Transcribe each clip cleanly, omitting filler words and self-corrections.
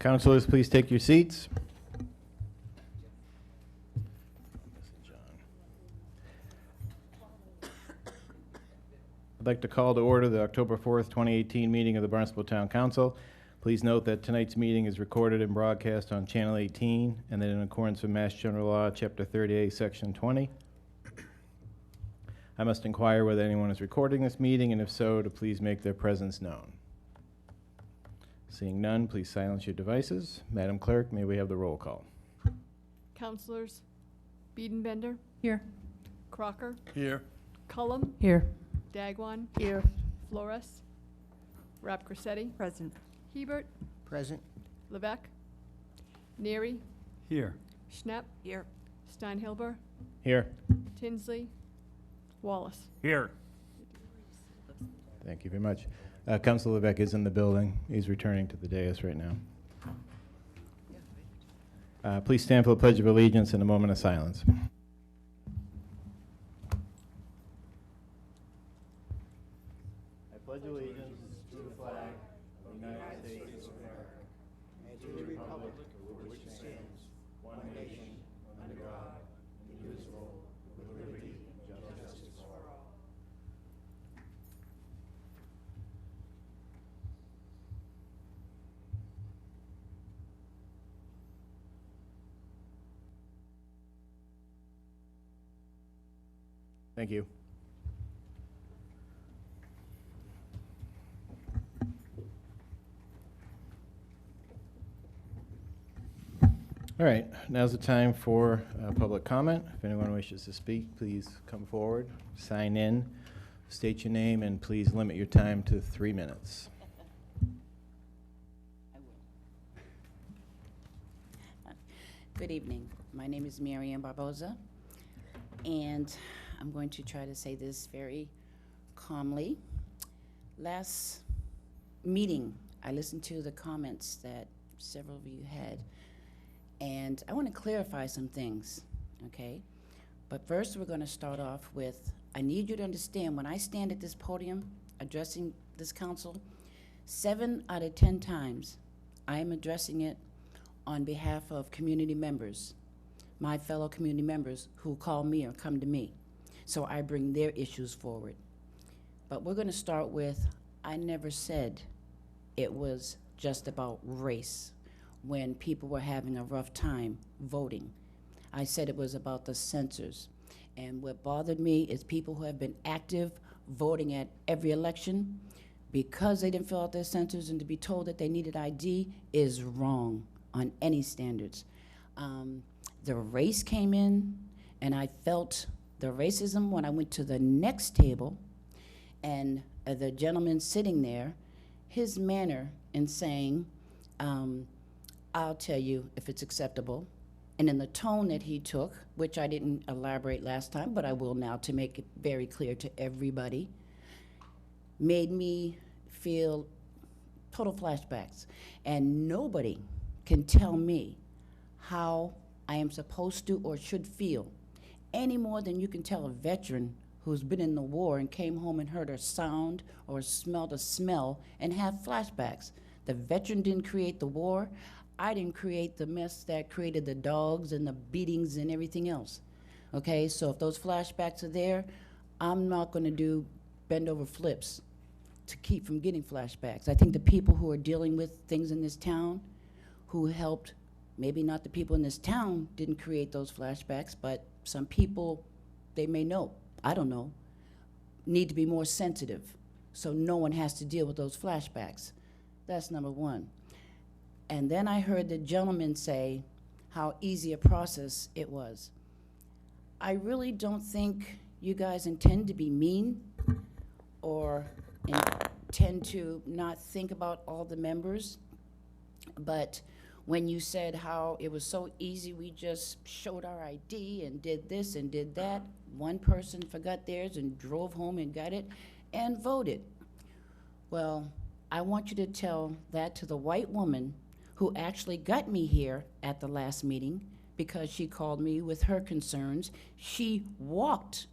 Councilors, please take your seats. I'd like to call to order the October 4th, 2018 meeting of the Barnstable Town Council. Please note that tonight's meeting is recorded and broadcast on Channel 18, and that in accordance with Mass General Law, Chapter 38, Section 20, I must inquire whether anyone is recording this meeting, and if so, to please make their presence known. Seeing none, please silence your devices. Madam Clerk, may we have the roll call? Councilors Biedenbender, Here. Crocker, Here. Cullum, Here. Dagwan, Here. Flores, Rapcrossetti, Present. Hebert, Present. Levesque, Neary, Here. Schnapp, Here. Steinhilber, Here. Tinsley, Wallace. Here. Thank you very much. Councilor Levesque is in the building. He's returning to the dais right now. Please stand for the Pledge of Allegiance and a moment of silence. I pledge allegiance to the flag of the United States of America and to the republic for which it stands, one nation, under God, indivisible, with liberty and justice for all. Thank you. All right, now's the time for public comment. If anyone wishes to speak, please come forward, sign in, state your name, and please limit your time to 3 minutes. Good evening. My name is Marianne Barboza, and I'm going to try to say this very calmly. Last meeting, I listened to the comments that several of you had, and I want to clarify some things, okay? But first, we're going to start off with, I need you to understand, when I stand at this podium addressing this council, 7 out of 10 times, I am addressing it on behalf of community members, my fellow community members who call me or come to me. So I bring their issues forward. But we're going to start with, I never said it was just about race when people were having a rough time voting. I said it was about the censors. And what bothered me is people who have been active voting at every election, because they didn't fill out their censors, and to be told that they needed ID is wrong on any standards. The race came in, and I felt the racism when I went to the next table, and the gentleman sitting there, his manner in saying, I'll tell you if it's acceptable, and in the tone that he took, which I didn't elaborate last time, but I will now to make it very clear to everybody, made me feel total flashbacks. And nobody can tell me how I am supposed to or should feel any more than you can tell a veteran who's been in the war and came home and heard a sound or smelled a smell and have flashbacks. The veteran didn't create the war. I didn't create the mess that created the dogs and the beatings and everything else. Okay, so if those flashbacks are there, I'm not gonna do bend over flips to keep from getting flashbacks. I think the people who are dealing with things in this town, who helped, maybe not the people in this town didn't create those flashbacks, but some people, they may know, I don't know, need to be more sensitive so no one has to deal with those flashbacks. That's number one. And then I heard the gentleman say how easy a process it was. I really don't think you guys intend to be mean or intend to not think about all the members, but when you said how it was so easy, we just showed our ID and did this and did that, one person forgot theirs and drove home and got it and voted. Well, I want you to tell that to the white woman who actually got me here at the last meeting because she called me with her concerns. She walked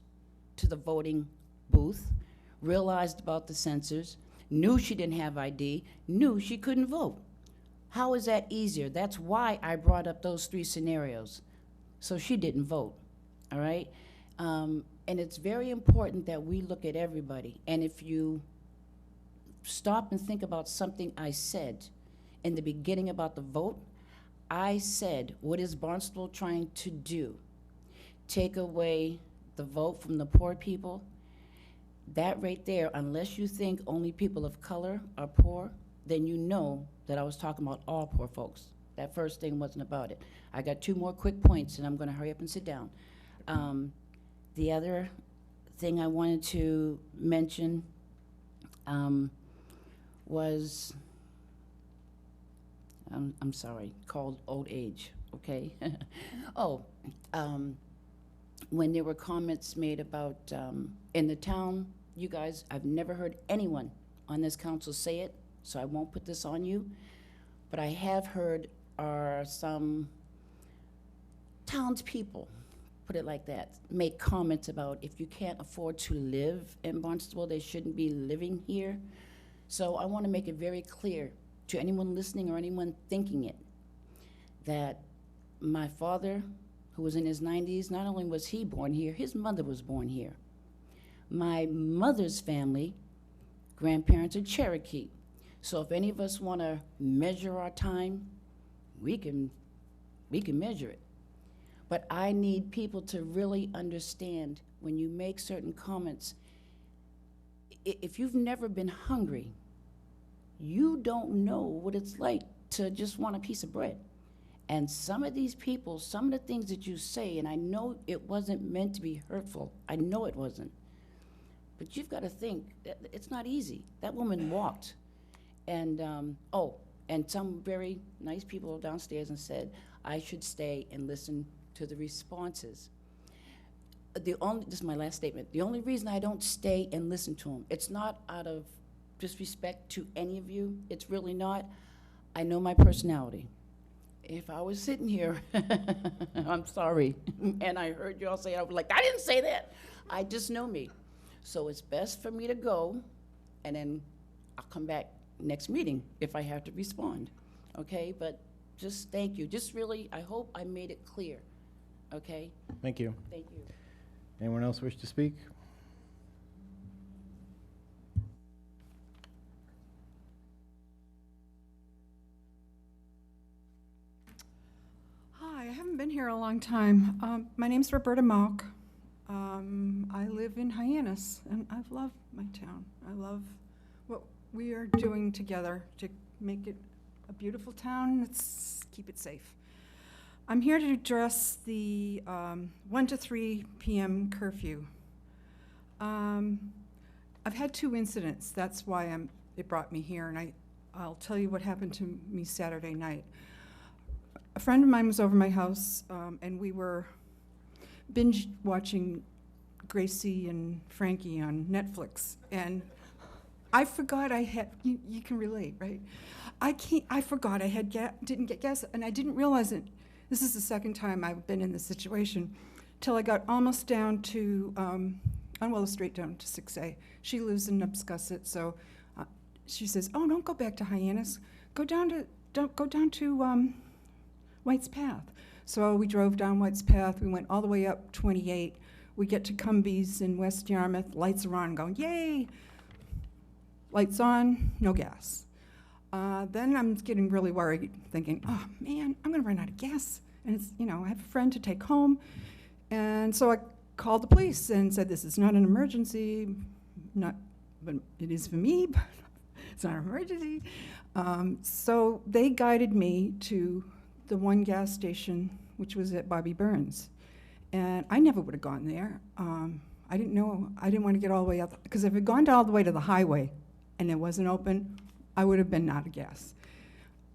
to the voting booth, realized about the censors, knew she didn't have ID, knew she couldn't vote. How is that easier? That's why I brought up those 3 scenarios. So she didn't vote, all right? And it's very important that we look at everybody. And if you stop and think about something I said in the beginning about the vote, I said, what is Barnstable trying to do? Take away the vote from the poor people? That right there, unless you think only people of color are poor, then you know that I was talking about all poor folks. That first thing wasn't about it. I got 2 more quick points, and I'm going to hurry up and sit down. The other thing I wanted to mention was, I'm sorry, called old age, okay? When there were comments made about, in the town, you guys, I've never heard anyone on this council say it, so I won't put this on you, but I have heard some townspeople, put it like that, make comments about if you can't afford to live in Barnstable, they shouldn't be living here. So I want to make it very clear to anyone listening or anyone thinking it, that my father, who was in his 90s, not only was he born here, his mother was born here. My mother's family, grandparents are Cherokee. So if any of us want to measure our time, we can measure it. But I need people to really understand when you make certain comments, if you've never been hungry, you don't know what it's like to just want a piece of bread. And some of these people, some of the things that you say, and I know it wasn't meant to be hurtful. I know it wasn't. But you've got to think, it's not easy. That woman walked. And, and some very nice people downstairs and said, I should stay and listen to the responses. This is my last statement. The only reason I don't stay and listen to them, it's not out of disrespect to any of you. It's really not. I know my personality. If I was sitting here, I'm sorry, and I heard you all say it, I was like, I didn't say that. I just know me. So it's best for me to go, and then I'll come back next meeting if I have to respond, okay? But just thank you. Just really, I hope I made it clear, okay? Thank you. Thank you. Anyone else wish to speak? Hi, I haven't been here a long time. My name's Roberta Malk. I live in Hyannis, and I love my town. I love what we are doing together to make it a beautiful town. Let's keep it safe. I'm here to address the 1 to 3 p.m. curfew. I've had 2 incidents. That's why it brought me here, and I'll tell you what happened to me Saturday night. A friend of mine was over my house, and we were binge watching Gracie and Frankie on Netflix, and I forgot I had, you can relate, right? I forgot I had didn't get gas, and I didn't realize it. This is the second time I've been in this situation, till I got almost down to, on Willow Street down to 6A. She lives in Nubscusset, so she says, oh, don't go back to Hyannis. Go down to White's Path. So we drove down White's Path. We went all the way up 28. We get to Cumbies in West Yarmouth. Lights are on, going, yay! Lights on, no gas. Then I'm getting really worried, thinking, oh man, I'm gonna run out of gas. And it's, I have a friend to take home. And so I called the police and said, this is not an emergency, but it is for me, but it's not an emergency. So they guided me to the one gas station, which was at Bobby Burns. And I never would have gone there. I didn't know, I didn't want to get all the way up, because if it had gone all the way to the highway and it wasn't open, I would have been out of gas.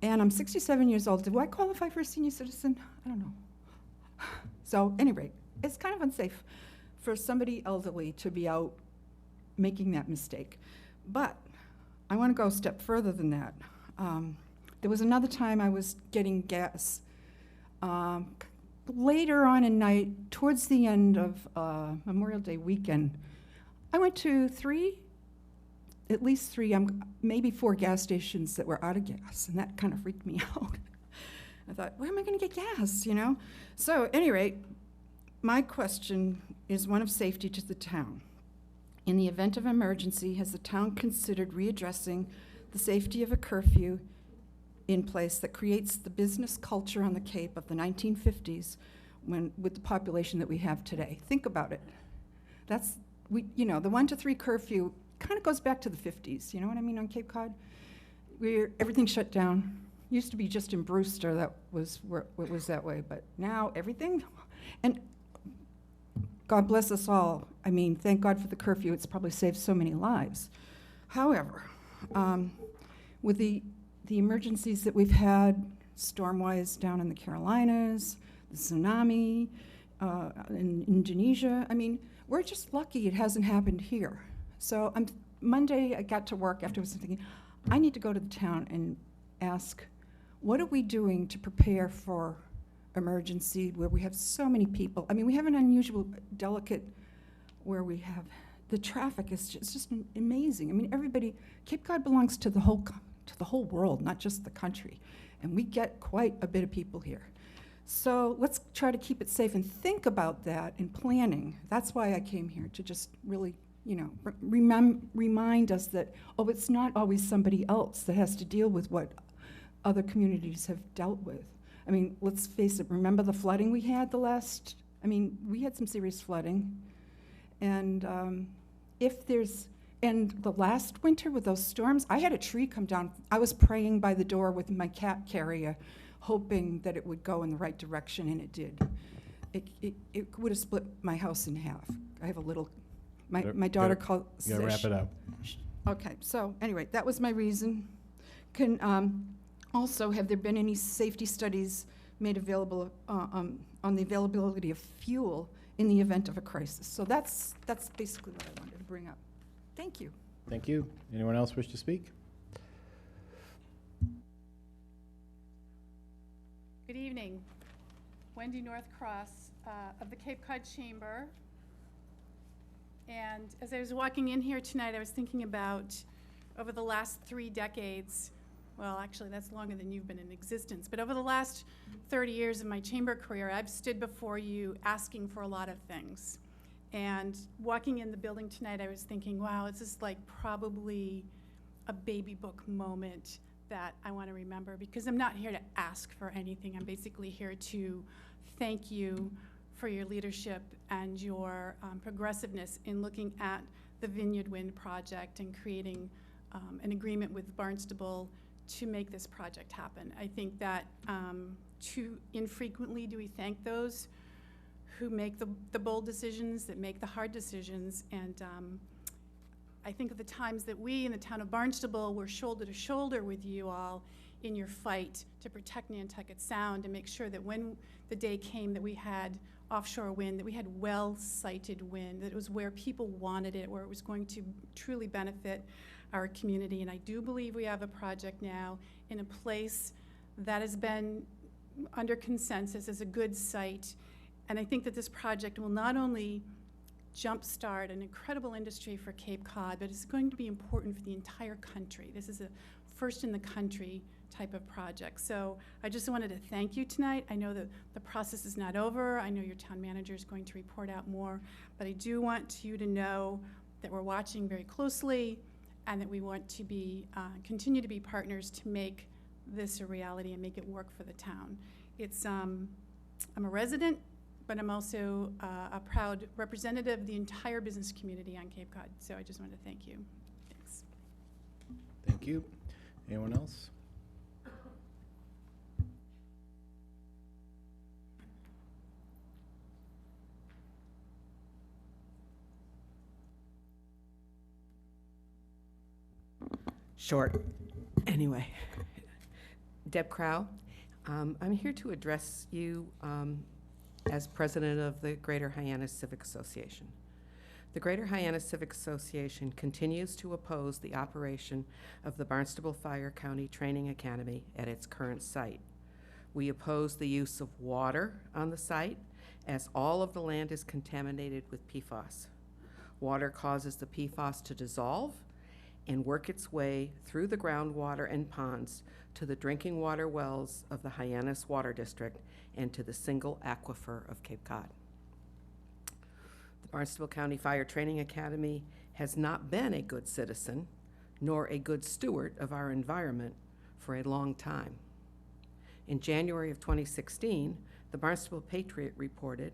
And I'm 67 years old. Do I qualify for a senior citizen? I don't know. So, at any rate, it's kind of unsafe for somebody elderly to be out making that mistake. But I want to go a step further than that. There was another time I was getting gas. Later on in night, towards the end of Memorial Day weekend, I went to 3 at least 3, maybe 4 gas stations that were out of gas, and that kind of freaked me out. I thought, where am I going to get gas, you know? So at any rate, my question is one of safety to the town. In the event of emergency, has the town considered readdressing the safety of a curfew in place that creates the business culture on the Cape of the 1950s with the population that we have today? Think about it. The 1 to 3 curfew kind of goes back to the 50s, you know what I mean, on Cape Cod? Where everything shut down. Used to be just in Brewster that was where it was that way, but now everything, and God bless us all. I mean, thank God for the curfew. It's probably saved so many lives. However, with the emergencies that we've had, storm-wise down in the Carolinas, the tsunami in Indonesia, I mean, we're just lucky it hasn't happened here. So Monday I got to work afterwards thinking, I need to go to the town and ask, what are we doing to prepare for emergency where we have so many people? I mean, we have an unusual, delicate, where we have, the traffic is just amazing. I mean, everybody, Cape Cod belongs to the whole world, not just the country. And we get quite a bit of people here. So let's try to keep it safe and think about that in planning. That's why I came here, to just really, remind us that, it's not always somebody else that has to deal with what other communities have dealt with. I mean, let's face it, remember the flooding we had we had some serious flooding. And and the last winter with those storms, I had a tree come down. I was praying by the door with my cat carrier, hoping that it would go in the right direction, and it did. It would have split my house in half. I have a little, my daughter calls. You gotta wrap it up. Okay, so anyway, that was my reason. Also, have there been any safety studies made available on the availability of fuel in the event of a crisis? So that's basically what I wanted to bring up. Thank you. Thank you. Anyone else wish to speak? Good evening. Wendy Northcross of the Cape Cod Chamber. And as I was walking in here tonight, I was thinking about over the last 3 decades, well, actually that's longer than you've been in existence, but over the last 30 years of my chamber career, I've stood before you asking for a lot of things. And walking in the building tonight, I was thinking, wow, this is like probably a baby book moment that I want to remember, because I'm not here to ask for anything. I'm basically here to thank you for your leadership and your progressiveness in looking at the Vineyard Wind project and creating an agreement with Barnstable to make this project happen. I think that too infrequently do we thank those who make the bold decisions, that make the hard decisions. And I think of the times that we in the town of Barnstable were shoulder to shoulder with you all in your fight to protect Nantucket Sound and make sure that when the day came that we had offshore wind, that we had well-sited wind, that it was where people wanted it, where it was going to truly benefit our community. And I do believe we have a project now in a place that has been under consensus as a good site. And I think that this project will not only jumpstart an incredible industry for Cape Cod, but it's going to be important for the entire country. This is a first in the country type of project. So I just wanted to thank you tonight. I know that the process is not over. I know your town manager is going to report out more, but I do want you to know that we're watching very closely and that we want to be continue to be partners to make this a reality and make it work for the town. It's I'm a resident, but I'm also a proud representative of the entire business community on Cape Cod. So I just wanted to thank you. Thanks. Thank you. Anyone else? Short. Anyway, Deb Crow. I'm here to address you as president of the Greater Hyannis Civic Association. The Greater Hyannis Civic Association continues to oppose the operation of the Barnstable Fire County Training Academy at its current site. We oppose the use of water on the site, as all of the land is contaminated with PFAS. Water causes the PFAS to dissolve, and work its way through the groundwater and ponds to the drinking water wells of the Hyannis Water District and to the single aquifer of Cape Cod. The Barnstable County Fire Training Academy has not been a good citizen nor a good steward of our environment for a long time. In January of 2016, the Barnstable Patriot reported,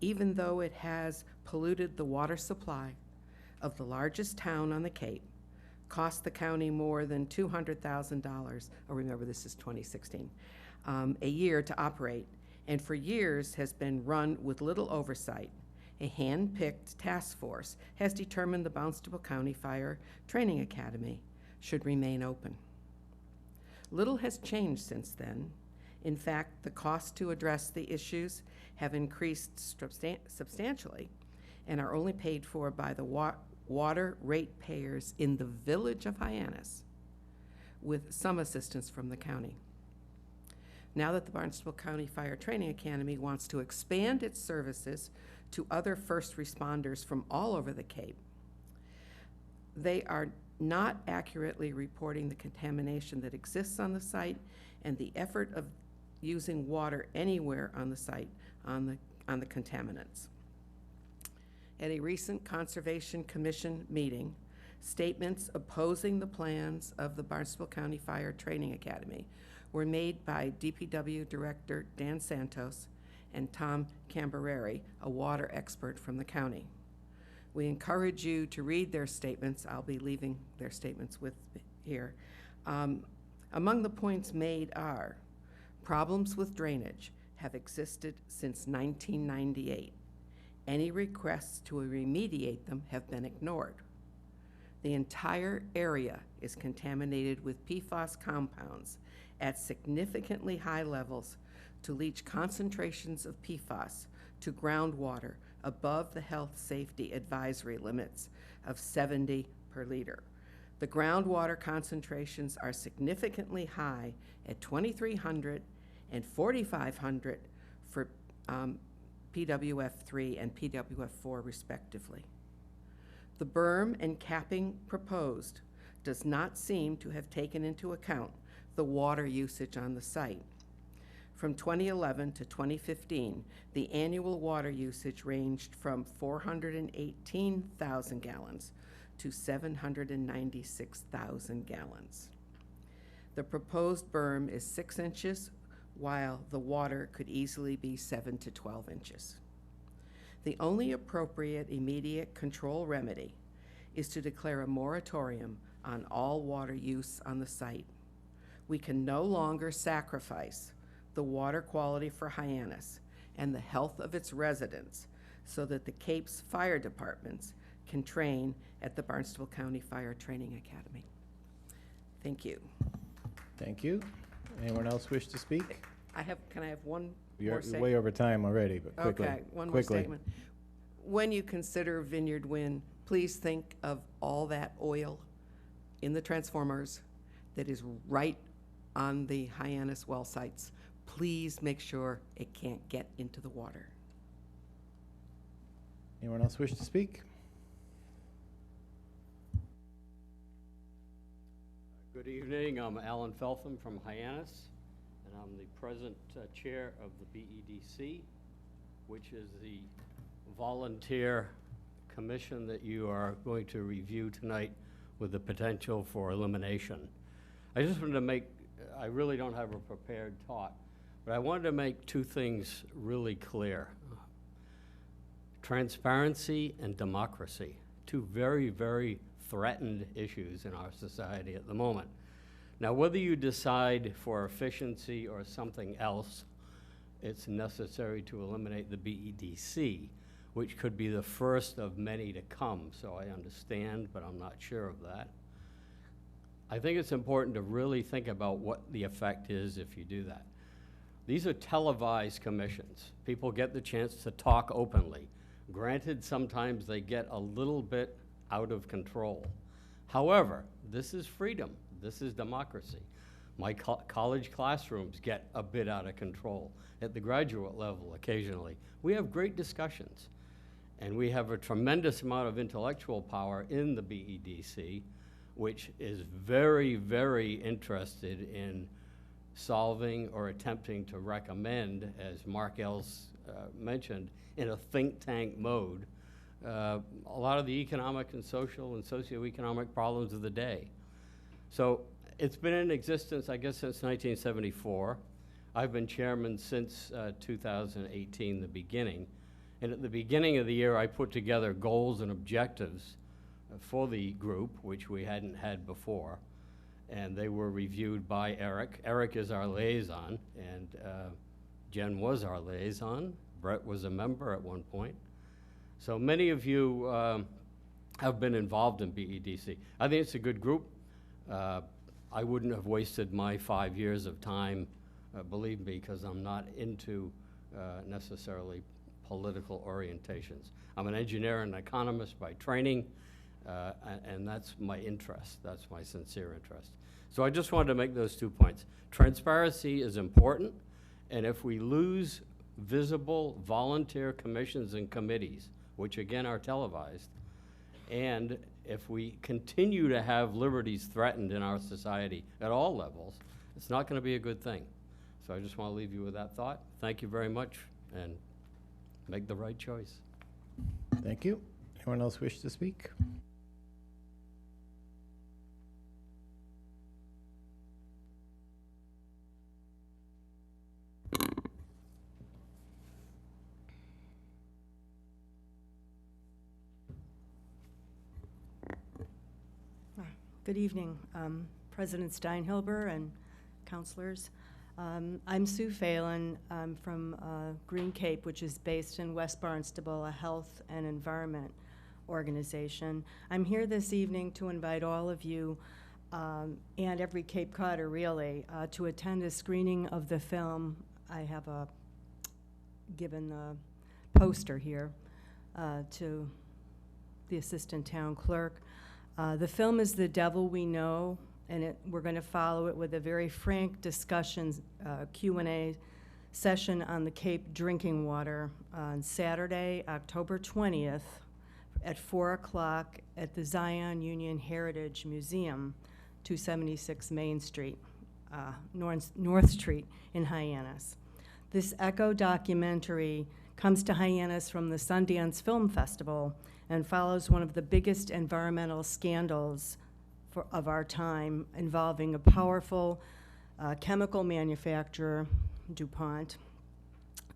even though it has polluted the water supply of the largest town on the Cape, cost the county more than $200,000, oh, remember this is 2016, a year to operate, and for years has been run with little oversight. A hand-picked task force has determined the Barnstable County Fire Training Academy should remain open. Little has changed since then. In fact, the cost to address the issues have increased substantially and are only paid for by the water ratepayers in the village of Hyannis, with some assistance from the county. Now that the Barnstable County Fire Training Academy wants to expand its services to other first responders from all over the Cape, they are not accurately reporting the contamination that exists on the site and the effort of using water anywhere on the site on the contaminants. At a recent Conservation Commission meeting, statements opposing the plans of the Barnstable County Fire Training Academy were made by DPW Director Dan Santos and Tom Cambereri, a water expert from the county. We encourage you to read their statements. I'll be leaving their statements with here. Among the points made are, problems with drainage have existed since 1998. Any requests to remediate them have been ignored. The entire area is contaminated with PFAS compounds at significantly high levels to leach concentrations of PFAS to groundwater above the health safety advisory limits of 70 per liter. The groundwater concentrations are significantly high at 2,300 and 4,500 for PWF3 and PWF4 respectively. The berm and capping proposed does not seem to have taken into account the water usage on the site. From 2011 to 2015, the annual water usage ranged from 418,000 gallons to 796,000 gallons. The proposed berm is 6 inches, while the water could easily be 7 to 12 inches. The only appropriate immediate control remedy is to declare a moratorium on all water use on the site. We can no longer sacrifice the water quality for Hyannis and the health of its residents so that the Cape's fire departments can train at the Barnstable County Fire Training Academy. Thank you. Thank you. Anyone else wish to speak? Can I have one You're more statement? way over time already, but quickly. Okay, one more quickly. statement. When you consider Vineyard Wind, please think of all that oil in the transformers that is right on the Hyannis well sites. Please make sure it can't get into the water. Anyone else wish to speak? Good evening. I'm Alan Feltham from Hyannis, and I'm the present chair of the BEDC, which is the volunteer commission that you are going to review tonight with the potential for elimination. I just wanted to make, I really don't have a prepared talk, but I wanted to make two things really clear. Transparency and democracy, two very, very threatened issues in our society at the moment. Now, whether you decide for efficiency or something else, it's necessary to eliminate the BEDC, which could be the first of many to come, so I understand, but I'm not sure of that. I think it's important to really think about what the effect is if you do that. These are televised commissions. People get the chance to talk openly. Granted, sometimes they get a little bit out of control. However, this is freedom. This is democracy. My college classrooms get a bit out of control. At the graduate level, occasionally. We have great discussions. And we have a tremendous amount of intellectual power in the BEDC, which is very, very interested in solving or attempting to recommend, as Mark Ells mentioned, in a think tank mode, a lot of the economic and social and socioeconomic problems of the day. So it's been in existence, I guess, since 1974. I've been chairman since 2018, the beginning. And at the beginning of the year, I put together goals and objectives for the group, which we hadn't had before. And they were reviewed by Eric. Eric is our liaison, and Jen was our liaison. Brett was a member at one point. So many of you have been involved in BEDC. I think it's a good group. I wouldn't have wasted my 5 years of time, believe me, because I'm not into necessarily political orientations. I'm an engineer and economist by training, and that's my interest. That's my sincere interest. So I just wanted to make those 2 points. Transparency is important, and if we lose visible volunteer commissions and committees, which again are televised, and if we continue to have liberties threatened in our society at all levels, it's not going to be a good thing. So I just want to leave you with that thought. Thank you very much, and make the right choice. Thank you. Anyone else wish to speak? Good evening, President Steinhilber and councilors. I'm Sue Phelan. I'm from Green Cape, which is based in West Barnstable, a health and environment organization. I'm here this evening to invite all of you and every Cape Codder really to attend a screening of the film. I have given a poster here to the assistant town clerk. The film is The Devil We Know, and we're going to follow it with a very frank discussion, Q&A session on the Cape drinking water on Saturday, October 20th at 4 o'clock at the Zion Union Heritage Museum, 276 Main Street, North Street in Hyannis. This echo documentary comes to Hyannis from the Sundance Film Festival and follows one of the biggest environmental scandals of our time, involving a powerful chemical manufacturer, DuPont,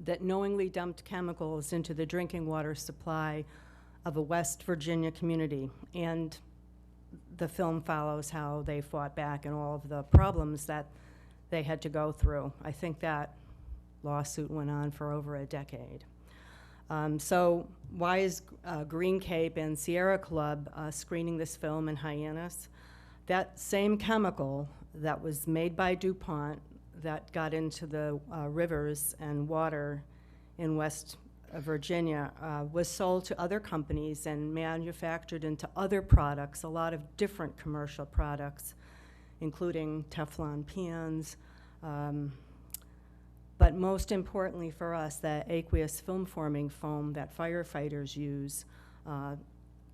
that knowingly dumped chemicals into the drinking water supply of a West Virginia community. And the film follows how they fought back and all of the problems that they had to go through. I think that lawsuit went on for over a decade. So why is Green Cape and Sierra Club screening this film in Hyannis? That same chemical that was made by DuPont that got into the rivers and water in West Virginia was sold to other companies and manufactured into other products, a lot of different commercial products, including Teflon pans, but most importantly for us, that aqueous film-forming foam that firefighters use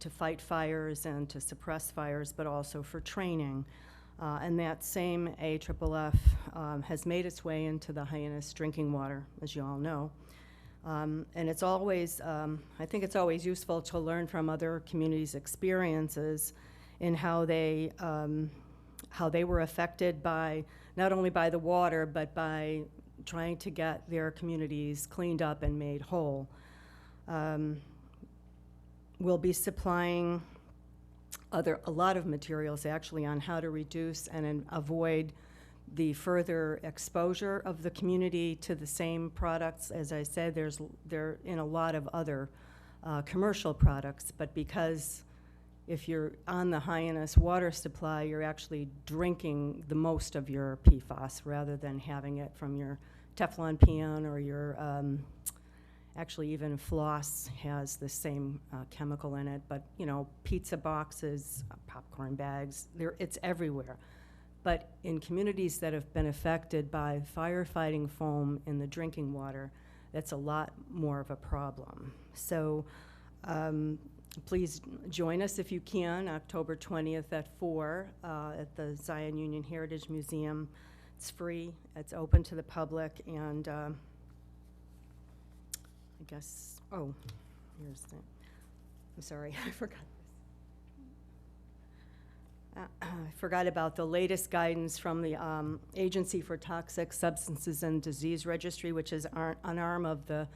to fight fires and to suppress fires, but also for training. And that same AFFF has made its way into the Hyannis drinking water, as you all know. And it's always, I think it's always useful to learn from other communities' experiences in how they were affected by, not only by the water, but by trying to get their communities cleaned up and made whole. We'll be supplying a lot of materials actually on how to reduce and avoid the further exposure of the community to the same products. As I said, they're in a lot of other commercial products, but because if you're on the Hyannis water supply, you're actually drinking the most of your PFAS rather than having it from your Teflon pan or your, actually even floss has the same chemical in it, but you know, pizza boxes, popcorn bags, it's everywhere. But in communities that have been affected by firefighting foam in the drinking water, that's a lot more of a problem. So Please join us if you can, October 20th at 4 at the Zion Union Heritage Museum. It's free, it's open to the public, and I guess, oh, here's the, I'm sorry, I forgot this. I forgot about the latest guidance from the Agency for Toxic Substances and Disease Registry, which is an arm of the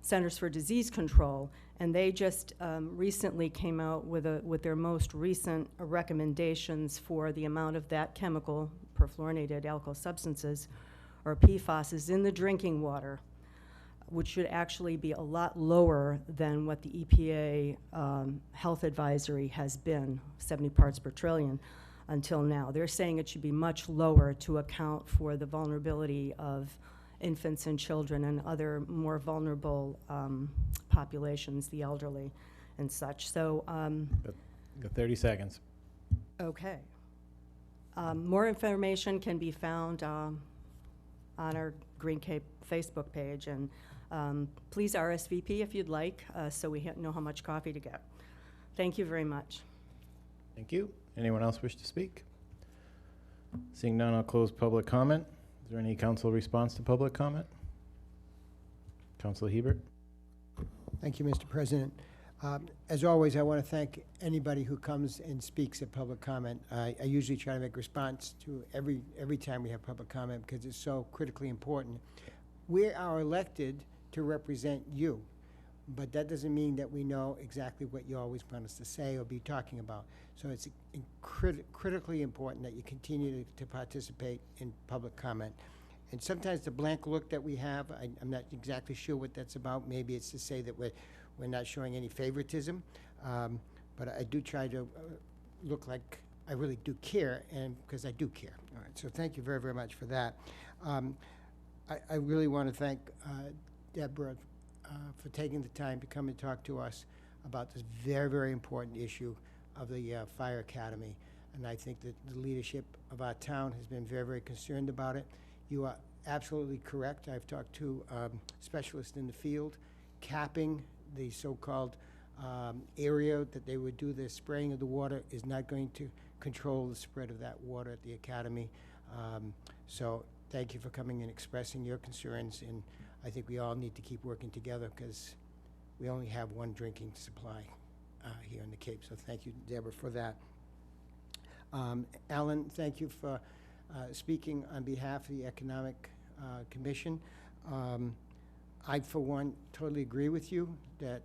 Centers for Disease Control, and they just recently came out with their most recent recommendations for the amount of that chemical, perfluorinated alkyl substances, or PFAS, in the drinking water, which should actually be a lot lower than what the EPA health advisory has been, 70 parts per trillion, until now. They're saying it should be much lower to account for the vulnerability of infants and children and other more vulnerable populations, the elderly and such. So, Got 30 seconds. okay. More information can be found on our Green Cape Facebook page, and please RSVP if you'd like, so we know how much coffee to get. Thank you very much. Thank you. Anyone else wish to speak? Seeing none, I'll close public comment. Is there any council response to public comment? Councilor Hebert? Thank you, Mr. President. As always, I want to thank anybody who comes and speaks at public comment. I usually try to make response to every time we have public comment because it's so critically important. We are elected to represent you, but that doesn't mean that we know exactly what you always want us to say or be talking about. So it's critically important that you continue to participate in public comment. And sometimes the blank look that we have, I'm not exactly sure what that's about. Maybe it's to say that we're not showing any favoritism, but I do try to look like I really do care, and because I do care. All right, so thank you very, very much for that. I really want to thank Deborah for taking the time to come and talk to us about this very, very important issue of the Fire Academy. And I think that the leadership of our town has been very, very concerned about it. You are absolutely correct. I've talked to specialists in the field. Capping the so-called area that they would do the spraying of the water is not going to control the spread of that water at the academy. So thank you for coming and expressing your concerns, and I think we all need to keep working together because we only have one drinking supply here in the Cape. So thank you, Deborah, for that. Alan, thank you for speaking on behalf of the Economic Commission. I, for one, totally agree with you that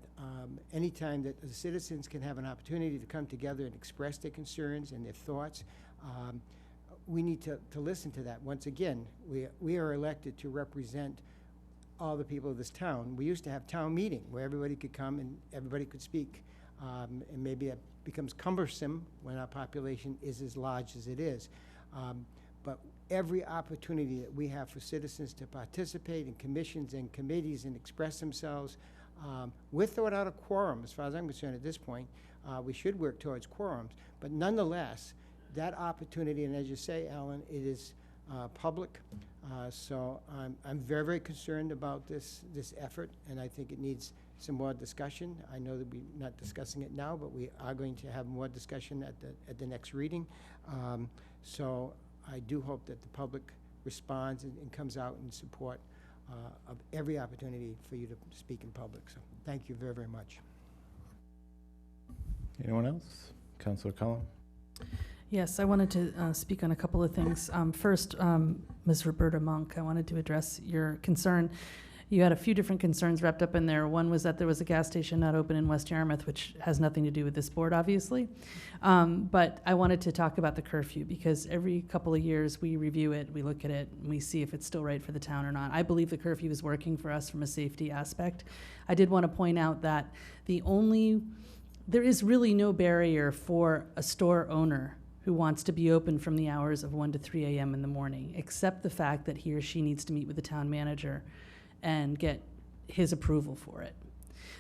anytime that the citizens can have an opportunity to come together and express their concerns and their thoughts, we need to listen to that. Once again, we are elected to represent all the people of this town. We used to have town meeting where everybody could come and everybody could speak. And maybe it becomes cumbersome when our population is as large as it is. But every opportunity that we have for citizens to participate in commissions and committees and express themselves, with or without a quorum, as far as I'm concerned at this point, we should work towards quorums. But nonetheless, that opportunity, and as you say, Alan, it is public. So I'm very, very concerned about this effort, and I think it needs some more discussion. I know that we're not discussing it now, but we are going to have more discussion at the next reading. So I do hope that the public responds and comes out in support of every opportunity for you to speak in public. So thank you very, very much. Anyone else? Councilor Cullum? Yes, I wanted to speak on a couple of things. First, Ms. Roberta Monk, I wanted to address your concern. You had a few different concerns wrapped up in there. One was that there was a gas station not open in West Yarmouth, which has nothing to do with this board, obviously. But I wanted to talk about the curfew because every couple of years we review it, we look at it, and we see if it's still right for the town or not. I believe the curfew is working for us from a safety aspect. I did want to point out that there is really no barrier for a store owner who wants to be open from the hours of 1 to 3 a.m. in the morning, except the fact that he or she needs to meet with the town manager and get his approval for it.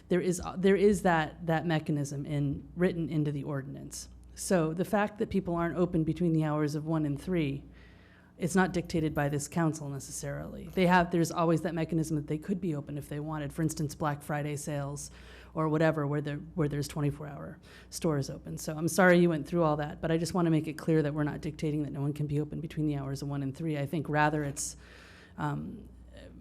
There is that mechanism written into the ordinance. So the fact that people aren't open between the hours of 1 and 3, it's not dictated by this council necessarily. There's always that mechanism that they could be open if they wanted. For instance, Black Friday sales or whatever, where there's 24-hour stores open. So I'm sorry you went through all that, but I just want to make it clear that we're not dictating that no one can be open between the hours of 1 and 3. I think rather it's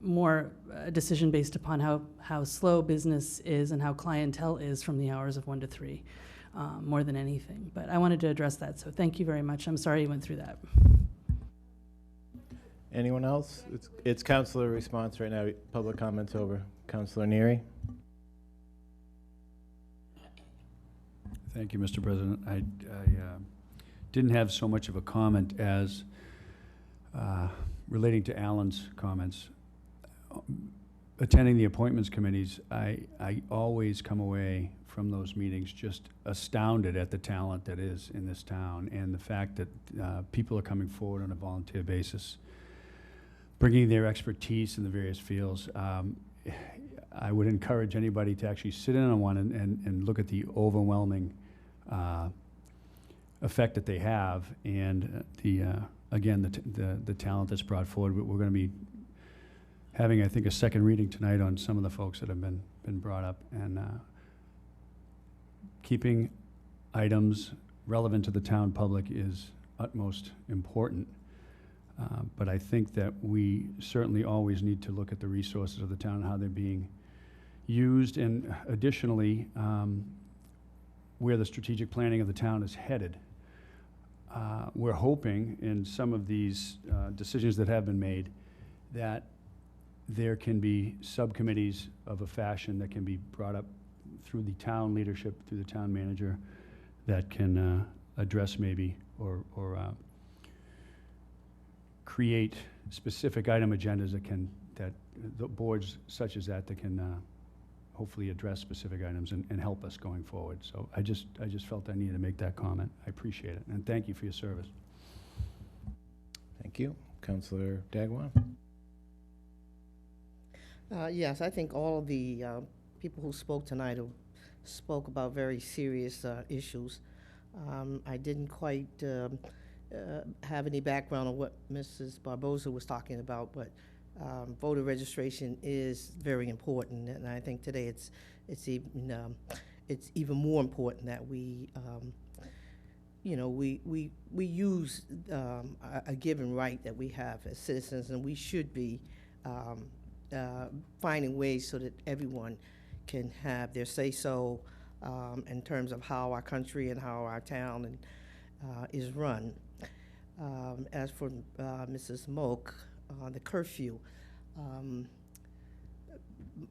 more a decision based upon how slow business is and how clientele is from the hours of 1 to 3, more than anything. But I wanted to address that, so thank you very much. I'm sorry you went through that. Anyone else? It's councilor response right now. Public comments over. Councilor Neary. Thank you, Mr. President. I didn't have so much of a comment as relating to Alan's comments. Attending the appointments committees, I always come away from those meetings just astounded at the talent that is in this town and the fact that people are coming forward on a volunteer basis, bringing their expertise in the various fields. I would encourage anybody to actually sit in on one and look at the overwhelming effect that they have, and again, the talent that's brought forward. We're going to be having, I think, a second reading tonight on some of the folks that have been brought up, and keeping items relevant to the town public is utmost important. But I think that we certainly always need to look at the resources of the town and how they're being used, and additionally, where the strategic planning of the town is headed. We're hoping in some of these decisions that have been made that there can be subcommittees of a fashion that can be brought up through the town leadership, through the town manager, that can address maybe or create specific item agendas that the boards such as that can hopefully address specific items and help us going forward. So I just felt I needed to make that comment. I appreciate it, and thank you for your service. Thank you. Councilor Dagwan. Yes, I think all of the people who spoke tonight spoke about very serious issues. I didn't quite have any background on what Mrs. Barboza was talking about, but voter registration is very important, and I think today it's even more important that we use a given right that we have as citizens, and we should be finding ways so that everyone can have their say-so in terms of how our country and how our town is run. As for Mrs. Moak, the curfew,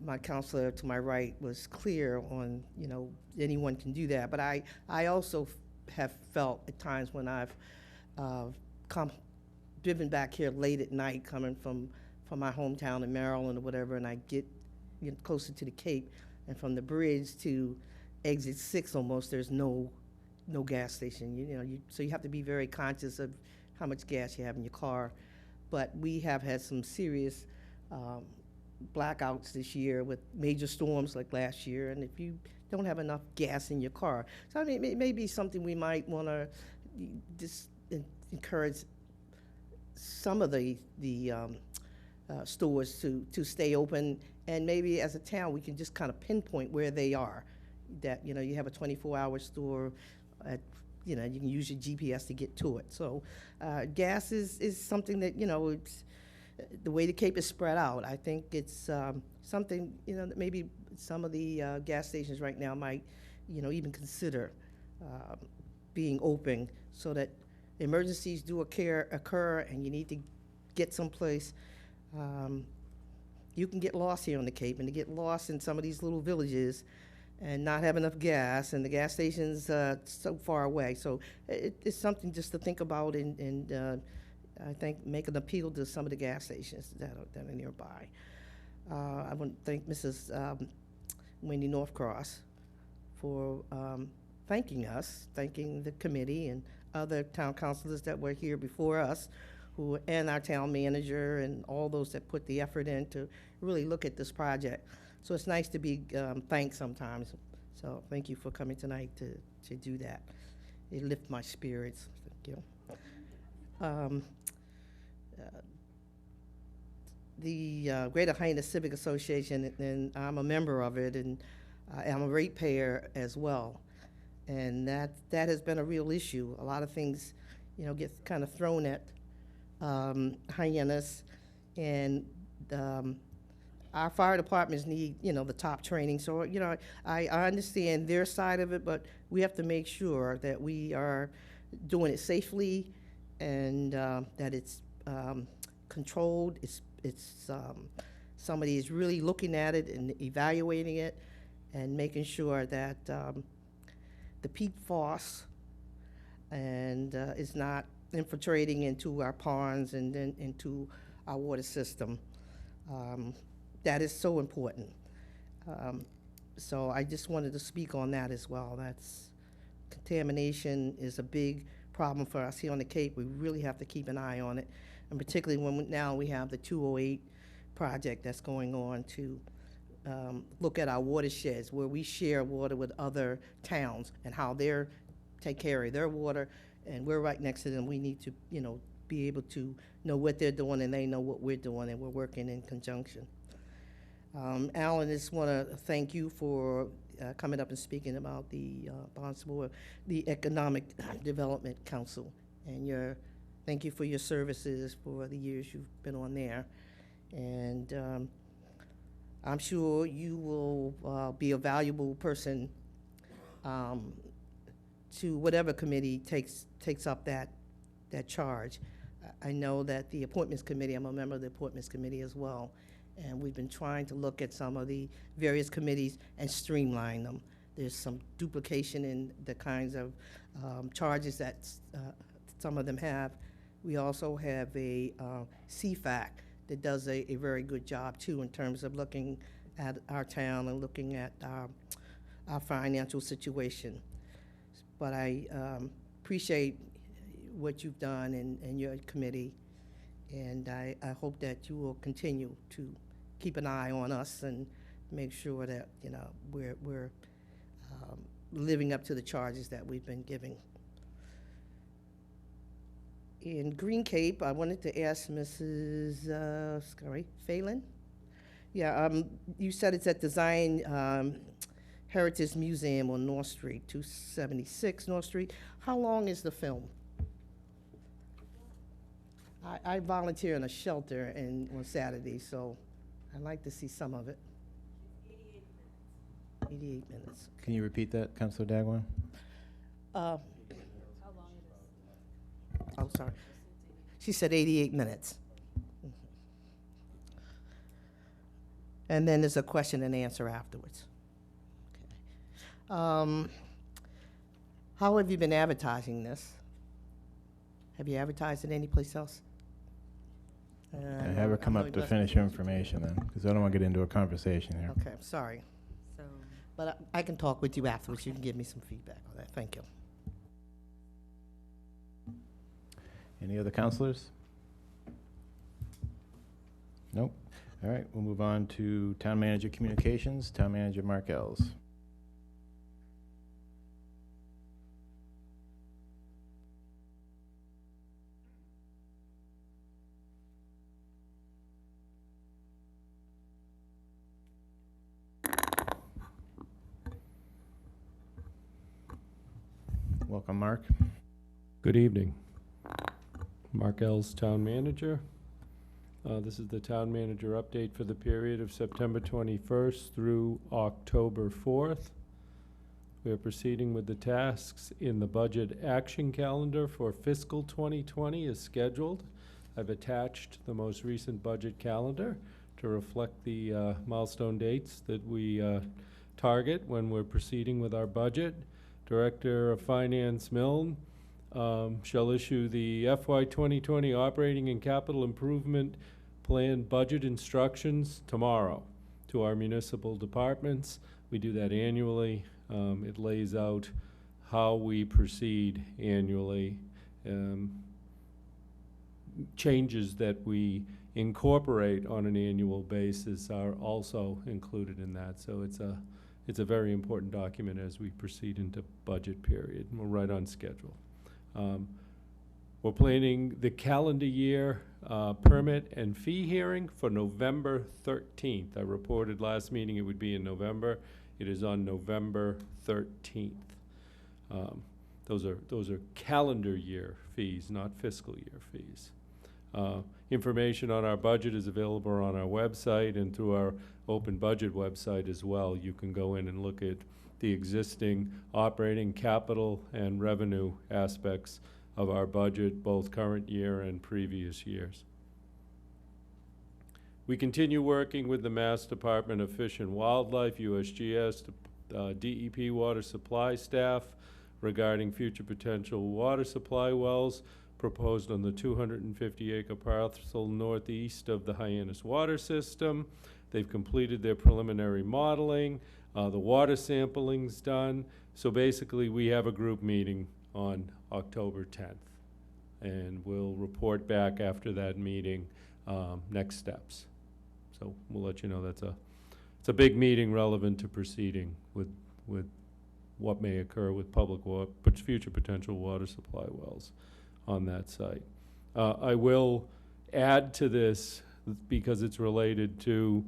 my counselor to my right was clear on, anyone can do that. But I also have felt at times when I've driven back here late at night coming from my hometown in Maryland or whatever, and I get closer to the Cape, and from the bridge to exit 6 almost, there's no gas station. So you have to be very conscious of how much gas you have in your car. But we have had some serious blackouts this year with major storms like last year, and if you don't have enough gas in your car, so I mean, it may be something we might want to just encourage some of the stores to stay open, and maybe as a town we can just kind of pinpoint where they are. That you have a 24-hour store at, you can use your GPS to get to it. So gas is something that, it's the way the Cape is spread out. I think it's something, that maybe some of the gas stations right now might, even consider being open so that emergencies do occur and you need to get someplace. You can get lost here on the Cape, and to get lost in some of these little villages and not have enough gas, and the gas station's so far away. So it's something just to think about, and I think make an appeal to some of the gas stations that are nearby. I want to thank Mrs. Wendy Northcross for thanking us, thanking the committee and other town councilors that were here before us, and our town manager and all those that put the effort in to really look at this project. So it's nice to be thanked sometimes. So thank you for coming tonight to do that. It lifts my spirits. Thank you. The Greater Hyannis Civic Association, and I'm a member of it, and I'm a ratepayer as well, and that has been a real issue. A lot of things, get kind of thrown at Hyannis, and our fire departments need, the top training. So, I understand their side of it, but we have to make sure that we are doing it safely and that it's controlled. It's somebody is really looking at it and evaluating it and making sure that the PFAS and is not infiltrating into our ponds and then into our water system. That is so important. So I just wanted to speak on that as well. Contamination is a big problem for us here on the Cape. We really have to keep an eye on it, and particularly when now we have the 208 project that's going on to look at our watersheds, where we share water with other towns and how they're take care of their water, and we're right next to them. We need to, be able to know what they're doing, and they know what we're doing, and we're working in conjunction. Alan, I just want to thank you for coming up and speaking about the Barnstable, the Economic Development Council, and thank you for your services for the years you've been on there. And I'm sure you will be a valuable person to whatever committee takes up that charge. I know that the Appointments Committee, I'm a member of the Appointments Committee as well, and we've been trying to look at some of the various committees and streamline them. There's some duplication in the kinds of charges that some of them have. We also have a CFAC that does a very good job too in terms of looking at our town and looking at our financial situation. But I appreciate what you've done in your committee, and I hope that you will continue to keep an eye on us and make sure that we're living up to the charges that we've been giving. In Green Cape, I wanted to ask Mrs. Phelan. Yeah, you said it's at Design Heritage Museum on North Street, 276 North Street. How long is the film? I volunteer in a shelter on Saturday, so I'd like to see some of it. 88 minutes. Can you repeat that, Councilor Dagwan? Oh, sorry. She said 88 minutes. And then there's a question and answer afterwards. Okay. How have you been advertising this? Have you advertised it anyplace else? Have her come up to finish your information then, because I don't want to get into a conversation here. Okay, I'm sorry. But I can talk with you afterwards. You can give me some feedback on that. Thank you. Any other counselors? Nope. All right, we'll move on to Town Manager Communications, Town Manager Mark Ells. Welcome, Mark. Good evening. Mark Ells, Town Manager. This is the Town Manager update for the period of September 21st through October 4th. We are proceeding with the tasks in the budget action calendar for fiscal 2020 as scheduled. I've attached the most recent budget calendar to reflect the milestone dates that we target when we're proceeding with our budget. Director of Finance Milne shall issue the FY 2020 Operating and Capital Improvement Plan budget instructions tomorrow to our municipal departments. We do that annually. It lays out how we proceed annually. Changes that we incorporate on an annual basis are also included in that. So it's a very important document as we proceed into budget period. We're right on schedule. We're planning the calendar year permit and fee hearing for November 13th. I reported last meeting it would be in November. It is on November 13th. Those are calendar year fees, not fiscal year fees. Information on our budget is available on our website and through our open budget website as well. You can go in and look at the existing operating, capital, and revenue aspects of our budget, both current year and previous years. We continue working with the Mass Department of Fish and Wildlife, USGS, DEP water supply staff regarding future potential water supply wells proposed on the 250-acre parcel northeast of the Hyannis water system. They've completed their preliminary modeling. The water sampling's done. So basically, we have a group meeting on October 10th. And we'll report back after that meeting next steps. So we'll let you know it's a big meeting relevant to proceeding with what may occur with future potential water supply wells on that site. I will add to this, because it's related to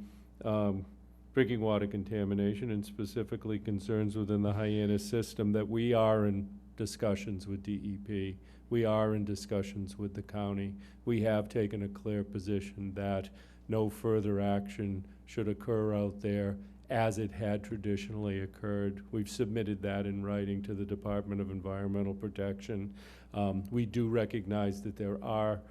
drinking water contamination and specifically concerns within the Hyannis system, that we are in discussions with DEP. We are in discussions with the county. We have taken a clear position that no further action should occur out there as it had traditionally occurred. We've submitted that in writing to the Department of Environmental Protection. We do recognize that there are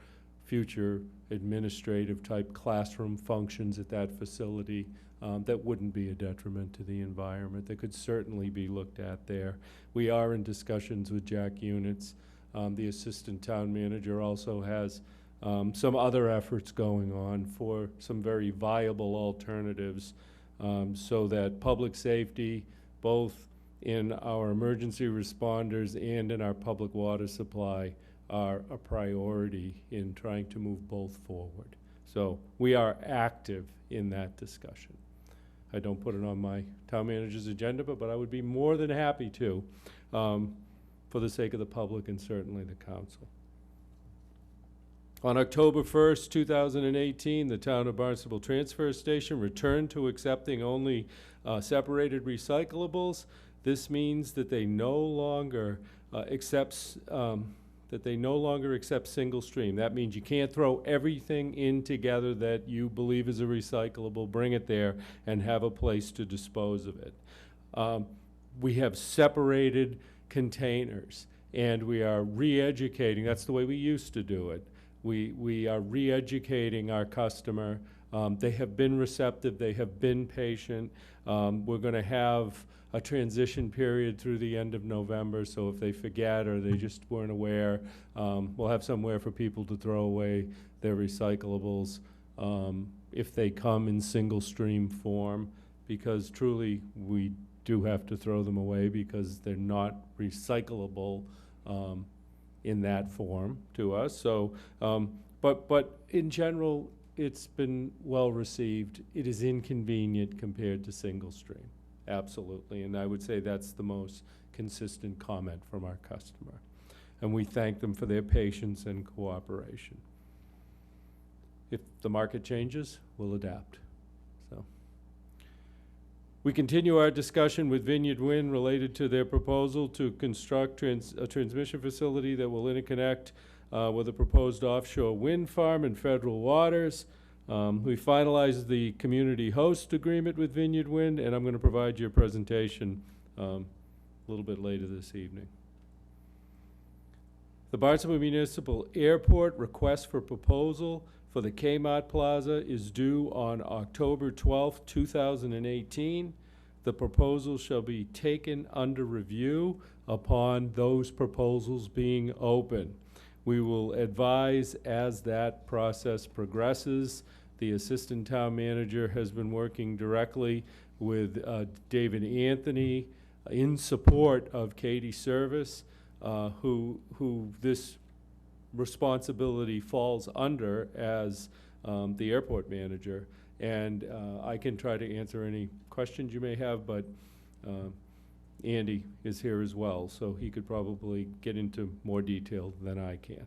future administrative type classroom functions at that facility that wouldn't be a detriment to the environment. That could certainly be looked at there. We are in discussions with Jack Units. The assistant town manager also has some other efforts going on for some very viable alternatives so that public safety, both in our emergency responders and in our public water supply, are a priority in trying to move both forward. So we are active in that discussion. I don't put it on my town manager's agenda, but I would be more than happy to for the sake of the public and certainly the council. On October 1st, 2018, the town of Barnstable Transfer Station returned to accepting only separated recyclables. This means that they no longer accept single stream. That means you can't throw everything in together that you believe is a recyclable, bring it there, and have a place to dispose of it. We have separated containers, and we are re-educating. That's the way we used to do it. We are re-educating our customer. They have been receptive. They have been patient. We're going to have a transition period through the end of November, so if they forget or they just weren't aware, we'll have somewhere for people to throw away their recyclables if they come in single stream form, because truly we do have to throw them away because they're not recyclable in that form to us. So, but in general, it's been well received. It is inconvenient compared to single stream. Absolutely, and I would say that's the most consistent comment from our customer. And we thank them for their patience and cooperation. If the market changes, we'll adapt. So, we continue our discussion with Vineyard Wind related to their proposal to construct a transmission facility that will interconnect with a proposed offshore wind farm in federal waters. We finalized the community host agreement with Vineyard Wind, and I'm going to provide you a presentation a little bit later this evening. The Barnstable Municipal Airport request for proposal for the Kmart Plaza is due on October 12th, 2018. The proposal shall be taken under review upon those proposals being open. We will advise as that process progresses. The assistant town manager has been working directly with David Anthony in support of Katie Service, who this responsibility falls under as the airport manager. And I can try to answer any questions you may have, but Andy is here as well, so he could probably get into more detail than I can.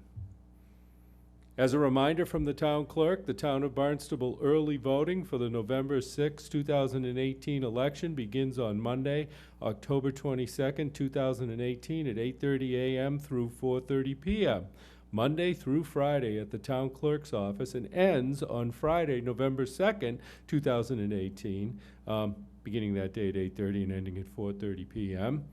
As a reminder from the town clerk, the town of Barnstable early voting for the November 6, 2018 election begins on Monday, October 22nd, 2018 at 8:30 a.m. through 4:30 p.m., Monday through Friday at the town clerk's office, and ends on Friday, November 2nd, 2018, beginning that day at 8:30 and ending at 4:30 p.m.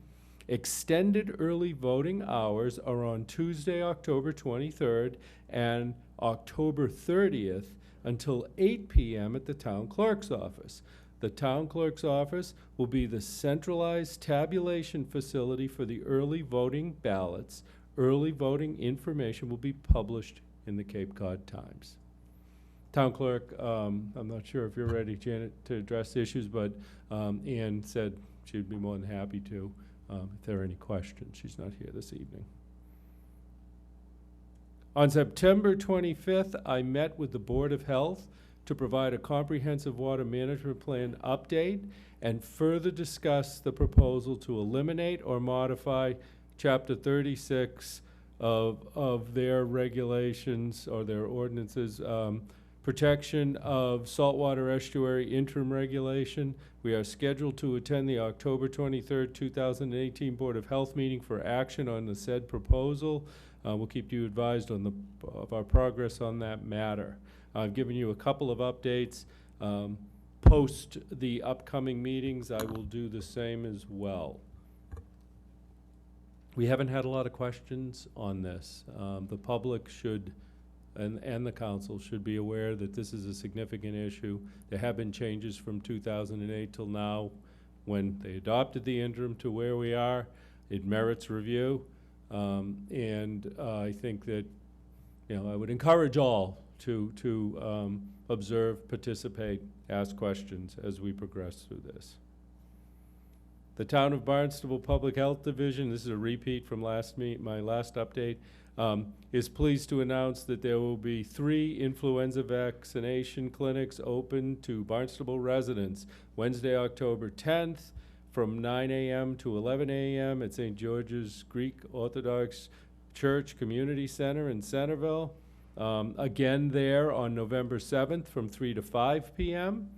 Extended early voting hours are on Tuesday, October 23rd and October 30th until 8 p.m. at the town clerk's office. The town clerk's office will be the centralized tabulation facility for the early voting ballots. Early voting information will be published in the Cape Cod Times. Town clerk, I'm not sure if you're ready, Janet, to address issues, but Ann said she'd be more than happy to. If there are any questions, she's not here this evening. On September 25th, I met with the Board of Health to provide a comprehensive water management plan update and further discuss the proposal to eliminate or modify Chapter 36 of their regulations or their ordinances, protection of saltwater estuary interim regulation. We are scheduled to attend the October 23rd, 2018 Board of Health meeting for action on the said proposal. We'll keep you advised of our progress on that matter. I've given you a couple of updates. Post the upcoming meetings, I will do the same as well. We haven't had a lot of questions on this. The public should, and the council should be aware that this is a significant issue. There have been changes from 2008 till now when they adopted the interim to where we are. It merits review. I think that, I would encourage all to observe, participate, ask questions as we progress through this. The Town of Barnstable Public Health Division, this is a repeat from my last update, is pleased to announce that there will be 3 influenza vaccination clinics open to Barnstable residents Wednesday, October 10th from 9 a.m. to 11 a.m. at St. George's Greek Orthodox Church Community Center in Centerville. Again there on November 7th from 3 to 5 p.m.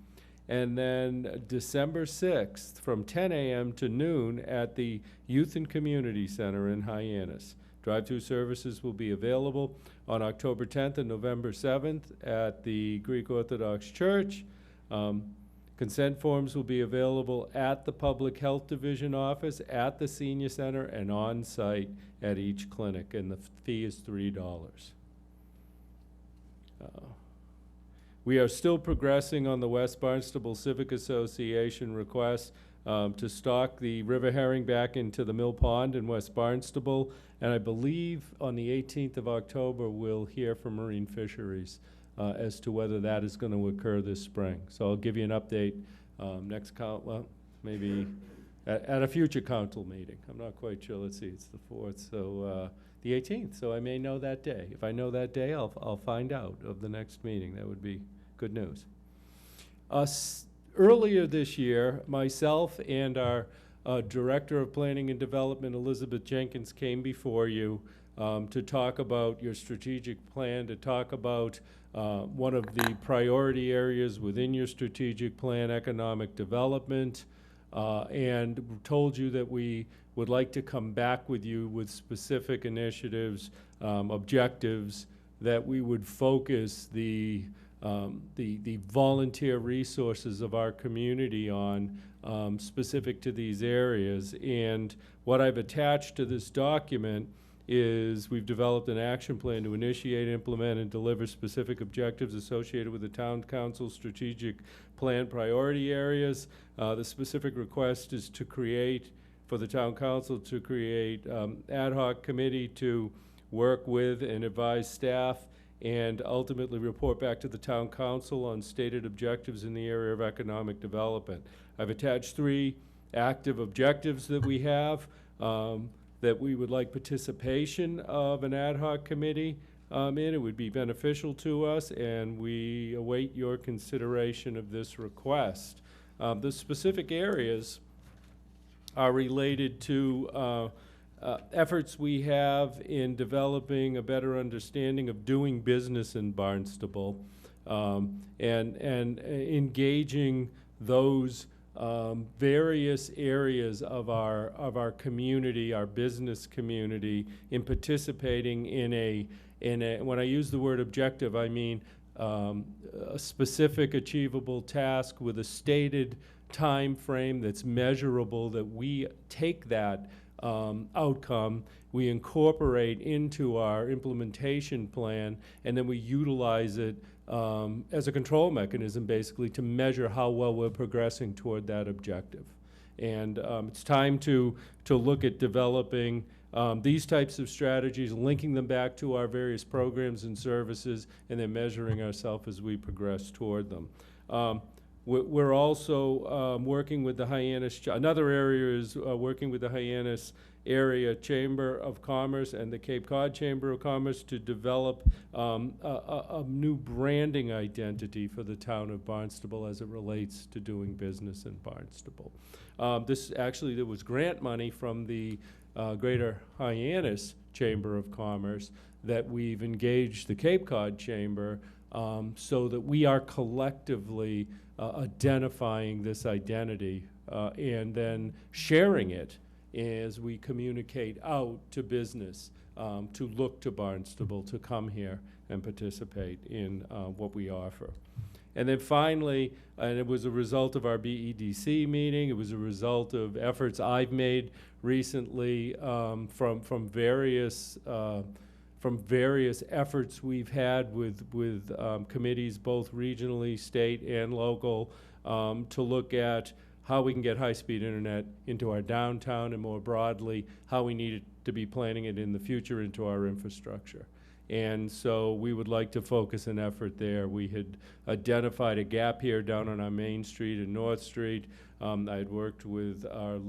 And then December 6th from 10 a.m. to noon at the Youth and Community Center in Hyannis. Drive-through services will be available on October 10th and November 7th at the Greek Orthodox Church. Consent forms will be available at the Public Health Division office, at the Senior Center, and on-site at each clinic, and the fee is $3. We are still progressing on the West Barnstable Civic Association request to stock the river herring back into the Mill Pond in West Barnstable, and I believe on the 18th of October we'll hear from Marine Fisheries as to whether that is going to occur this spring. So I'll give you an update maybe at a future council meeting. I'm not quite sure. Let's see, it's the 4th, so the 18th. So I may know that day. If I know that day, I'll find out of the next meeting. That would be good news. Earlier this year, myself and our Director of Planning and Development, Elizabeth Jenkins, came before you to talk about your strategic plan, to talk about one of the priority areas within your strategic plan, economic development, and told you that we would like to come back with you with specific initiatives, objectives, that we would focus the volunteer resources of our community on specific to these areas. And what I've attached to this document is we've developed an action plan to initiate, implement, and deliver specific objectives associated with the town council's strategic plan priority areas. The specific request is to create, for the town council to create ad hoc committee to work with and advise staff and ultimately report back to the town council on stated objectives in the area of economic development. I've attached 3 active objectives that we have, that we would like participation of an ad hoc committee in. It would be beneficial to us, and we await your consideration of this request. The specific areas are related to efforts we have in developing a better understanding of doing business in Barnstable, and engaging those various areas of our community, our business community, in participating in a, when I use the word objective, I mean a specific achievable task with a stated time frame that's measurable, that we take that outcome, we incorporate into our implementation plan, and then we utilize it as a control mechanism, basically, to measure how well we're progressing toward that objective. And it's time to look at developing these types of strategies, linking them back to our various programs and services, and then measuring ourselves as we progress toward them. We're also working with the Hyannis, another area is working with the Hyannis Area Chamber of Commerce and the Cape Cod Chamber of Commerce to develop a new branding identity for the town of Barnstable as it relates to doing business in Barnstable. There was grant money from the Greater Hyannis Chamber of Commerce that we've engaged the Cape Cod Chamber so that we are collectively identifying this identity and then sharing it as we communicate out to business to look to Barnstable to come here and participate in what we offer. And then finally, and it was a result of our BEDC meeting, it was a result of efforts I've made recently from various efforts we've had with committees, both regionally, state, and local, to look at how we can get high-speed internet into our downtown, and more broadly, how we need to be planning it in the future into our infrastructure. And so we would like to focus an effort there. We had identified a gap here down on our Main Street and North Street. I had worked with our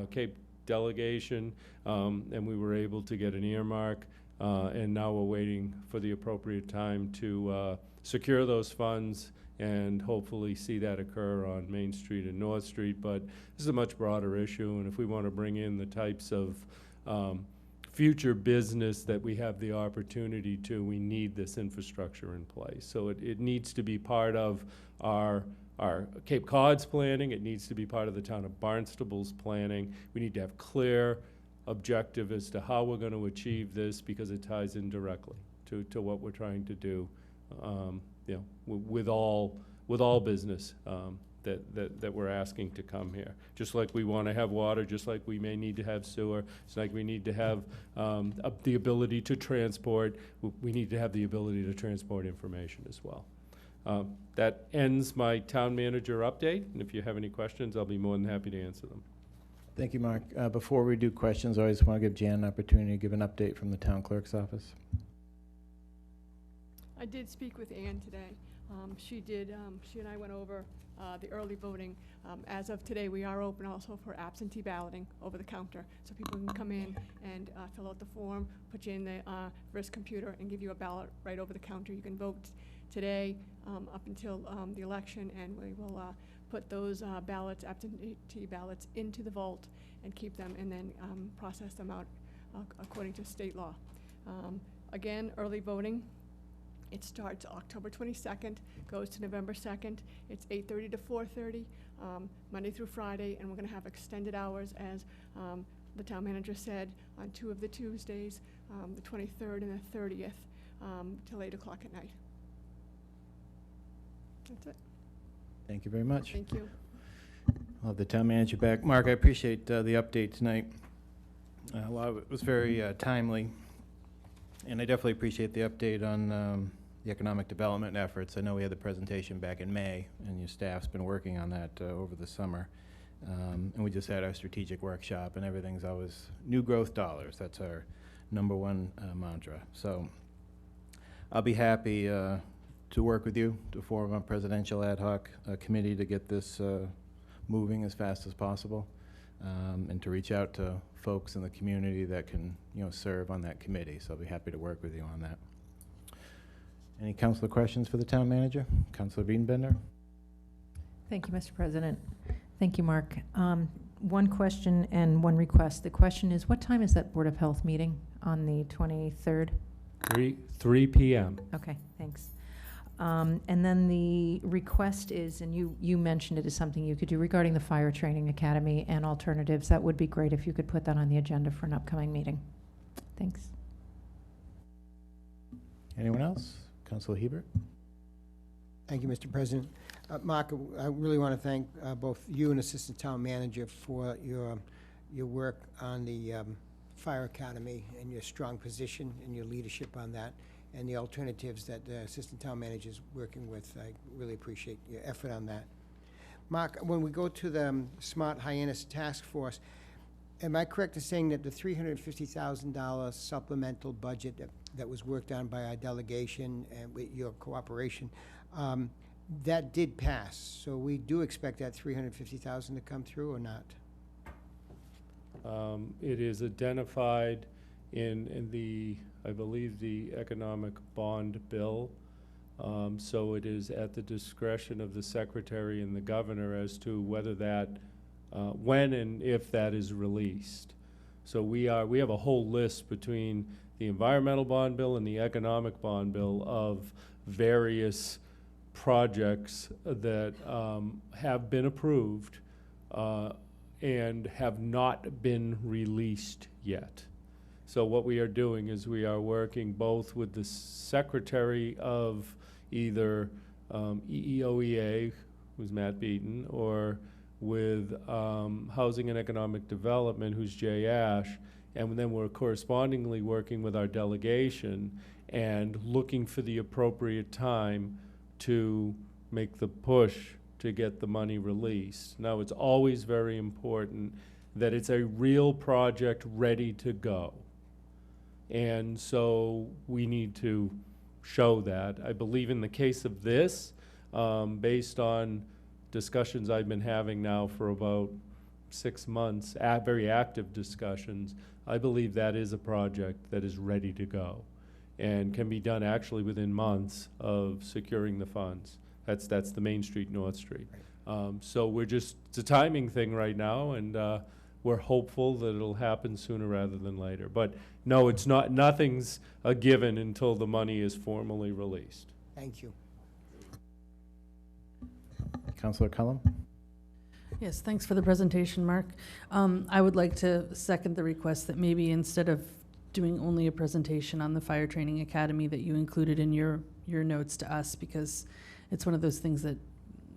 Cape delegation, and we were able to get an earmark, and now we're waiting for the appropriate time to secure those funds and hopefully see that occur on Main Street and North Street. But this is a much broader issue, and if we want to bring in the types of future business that we have the opportunity to, we need this infrastructure in place. So it needs to be part of our Cape Cod's planning. It needs to be part of the town of Barnstable's planning. We need to have clear objective as to how we're going to achieve this, because it ties in directly to what we're trying to do, with all business that we're asking to come here. Just like we want to have water, just like we may need to have sewer, it's like we need to have the ability to transport, we need to have the ability to transport information as well. That ends my town manager update, and if you have any questions, I'll be more than happy to answer them. Thank you, Mark. Before we do questions, I always want to give Jan an opportunity to give an update from the town clerk's office. I did speak with Ann today. She and I went over the early voting. As of today, we are open also for absentee balloting over the counter, so people can come in and fill out the form, put you in the wrist computer, and give you a ballot right over the counter. You can vote today up until the election, and we will put those absentee ballots into the vault and keep them, and then process them out according to state law. Again, early voting. It starts October 22nd, goes to November 2nd. It's 8:30 to 4:30, Monday through Friday, and we're going to have extended hours, as the town manager said, on 2 of the Tuesdays, the 23rd and the 30th, till 8 o'clock at night. That's it. Thank you very much. Thank you. I'll have the town manager back. Mark, I appreciate the update tonight. A lot of it was very timely, and I definitely appreciate the update on the economic development efforts. I know we had the presentation back in May, and your staff's been working on that over the summer. And we just had our strategic workshop, and everything's always new growth dollars. That's our #1 mantra. So I'll be happy to work with you to form a presidential ad hoc committee to get this moving as fast as possible, and to reach out to folks in the community that can, serve on that committee. So I'll be happy to work with you on that. Any councilor questions for the town manager? Councilor Bienbender? Thank you, Mr. President. Thank you, Mark. one question and one request. The question is, what time is that Board of Health meeting on the 23rd? 3 p.m. Okay, thanks. And then the request is, and you mentioned it as something you could do regarding the Fire Training Academy and alternatives. That would be great if you could put that on the agenda for an upcoming meeting. Thanks. Anyone else? Councilor Hebert? Thank you, Mr. President. Mark, I really want to thank both you and Assistant Town Manager for your work on the Fire Academy and your strong position and your leadership on that, and the alternatives that the Assistant Town Manager is working with. I really appreciate your effort on that. Mark, when we go to the Smart Hyannis Task Force, am I correct in saying that the $350,000 supplemental budget that was worked on by our delegation and with your cooperation, that did pass? So we do expect that $350,000 to come through or not? It is identified in the, I believe, the economic bond bill. So it is at the discretion of the Secretary and the Governor as to whether that, when and if that is released. So we have a whole list between the environmental bond bill and the economic bond bill of various projects that have been approved and have not been released yet. So what we are doing is we are working both with the Secretary of either EEOEA, who's Matt Beaton, or with Housing and Economic Development, who's Jay Ash, and then we're correspondingly working with our delegation and looking for the appropriate time to make the push to get the money released. Now, it's always very important that it's a real project ready to go. And so we need to show that. I believe in the case of this, based on discussions I've been having now for about 6 months, very active discussions, I believe that is a project that is ready to go and can be done actually within months of securing the funds. That's the Main Street, North Street. So it's a timing thing right now, and we're hopeful that it'll happen sooner rather than later. But no, nothing's a given until the money is formally released. Thank you. Councilor Cullum? Yes, thanks for the presentation, Mark. I would like to second the request that maybe instead of doing only a presentation on the Fire Training Academy, that you included in your notes to us, because it's one of those things that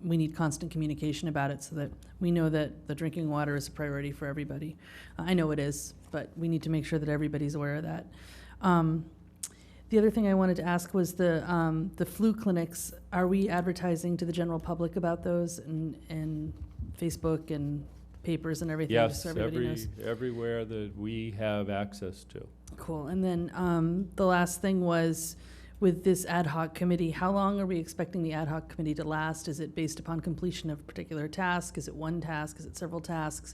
we need constant communication about it so that we know that the drinking water is a priority for everybody. I know it is, but we need to make sure that everybody's aware of that. The other thing I wanted to ask was the flu clinics. Are we advertising to the general public about those and Facebook and papers and everything? Yes, so everybody knows? everywhere that we have access to. Cool. And then the last thing was, with this ad hoc committee, how long are we expecting the ad hoc committee to last? Is it based upon completion of a particular task? Is it one task? Is it several tasks?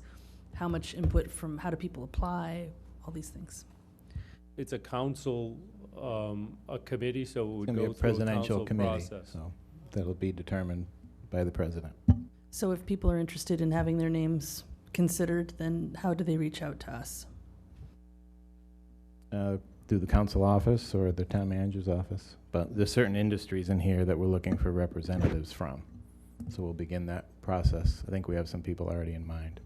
How much input from, how do people apply? All these things. It's a council, a committee, so it would It's going to go be a through a presidential council committee, process. so that'll be determined by the president. So if people are interested in having their names considered, then how do they reach out to us? Through the council office or the town manager's office. But there's certain industries in here that we're looking for representatives from. So we'll begin that process. I think we have some people already in mind.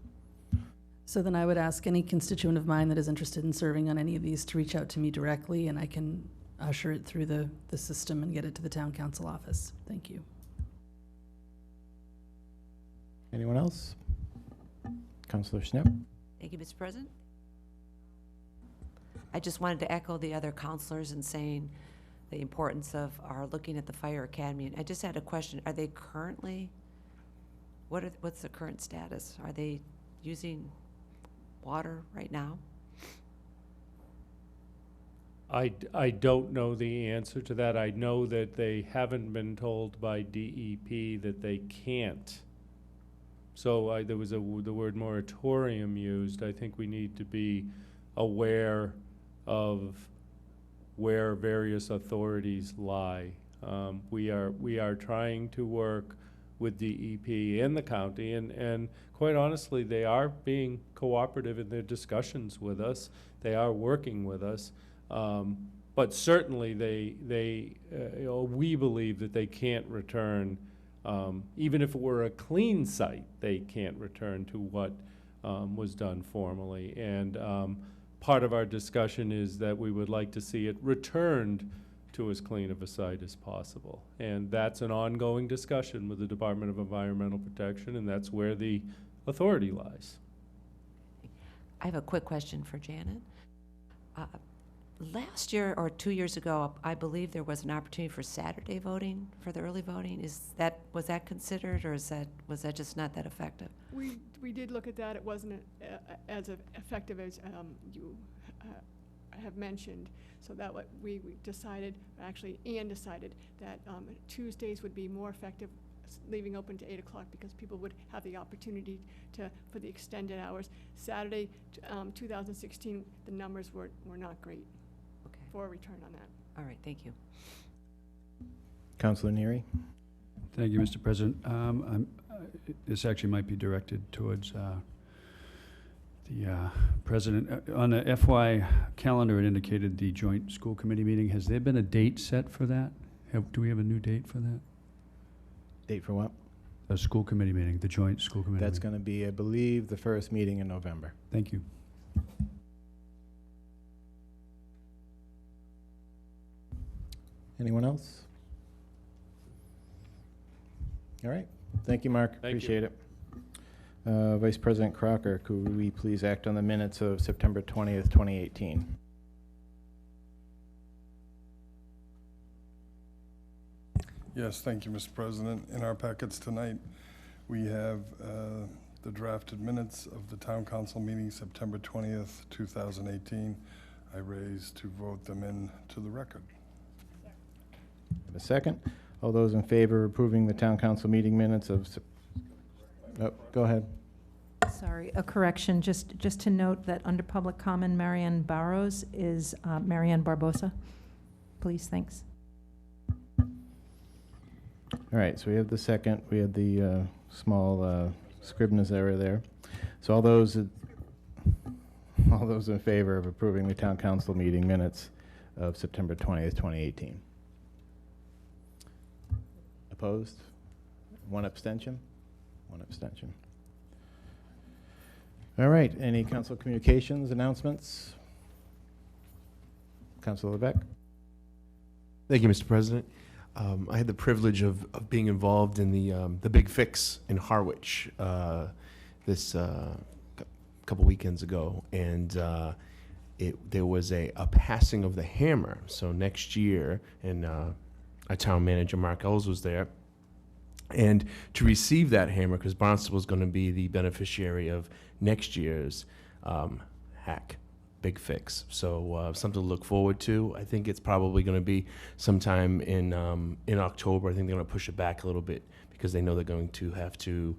So then I would ask any constituent of mine that is interested in serving on any of these to reach out to me directly, and I can usher it through the system and get it to the town council office. Thank you. Anyone else? Councilor Schnipp? Thank you, Mr. President. I just wanted to echo the other counselors in saying the importance of our looking at the Fire Academy. And I just had a question. Are they currently, what's the current status? Are they using water right now? I don't know the answer to that. I know that they haven't been told by DEP that they can't. So there was the word moratorium used. I think we need to be aware of where various authorities lie. We are trying to work with DEP and the county, and quite honestly, they are being cooperative in their discussions with us. They are working with us. But certainly, we believe that they can't return, even if it were a clean site, they can't return to what was done formally. And part of our discussion is that we would like to see it returned to as clean of a site as possible. And that's an ongoing discussion with the Department of Environmental Protection, and that's where the authority lies. I have a quick question for Janet. Last year or 2 years ago, I believe there was an opportunity for Saturday voting, for the early voting. Was that considered, or was that just not that effective? We did look at that. It wasn't as effective as you have mentioned. So that what we decided, actually Ann decided, that Tuesdays would be more effective, leaving open to 8 o'clock, because people would have the opportunity for the extended hours. Saturday, 2016, the numbers were not great for a return on that. All right, thank you. Councilor Neary? Thank you, Mr. President. This actually might be directed towards the President. On the FY calendar, it indicated the joint school committee meeting. Has there been a date set for that? Do we have a new date for that? Date for what? A school committee meeting, the joint school committee That's meeting. going to be, I believe, the first meeting in November. Thank you. Anyone else? All right. Thank you, Mark. Thank you. Appreciate it. Vice President Crocker, could we please act on the minutes of September 20th, 2018? Yes, thank you, Mr. President. In our packets tonight, we have the drafted minutes of the Town Council meeting September 20th, 2018. I raise to vote them into the record. Have a second? All those in favor of approving the Town Council meeting minutes of, go ahead. Sorry, a correction, just to note that under public comment, Marianne Barrows is Marianne Barbosa. Please, thanks. All right, so we have the second. We have the small Scribner's error there. So all those in favor of approving the Town Council meeting minutes of September 20th, 2018? Opposed? One abstention? One abstention. All right, any council communications, announcements? Councilor Lebec? Thank you, Mr. President. I had the privilege of being involved in the Big Fix in Harwich this couple weekends ago, and there was a passing of the hammer. So next year, and our town manager Mark Ells was there, and to receive that hammer, because Barnstable is going to be the beneficiary of next year's Big Fix. So something to look forward to. I think it's probably going to be sometime in October. I think they're going to push it back a little bit because they know they're going to have to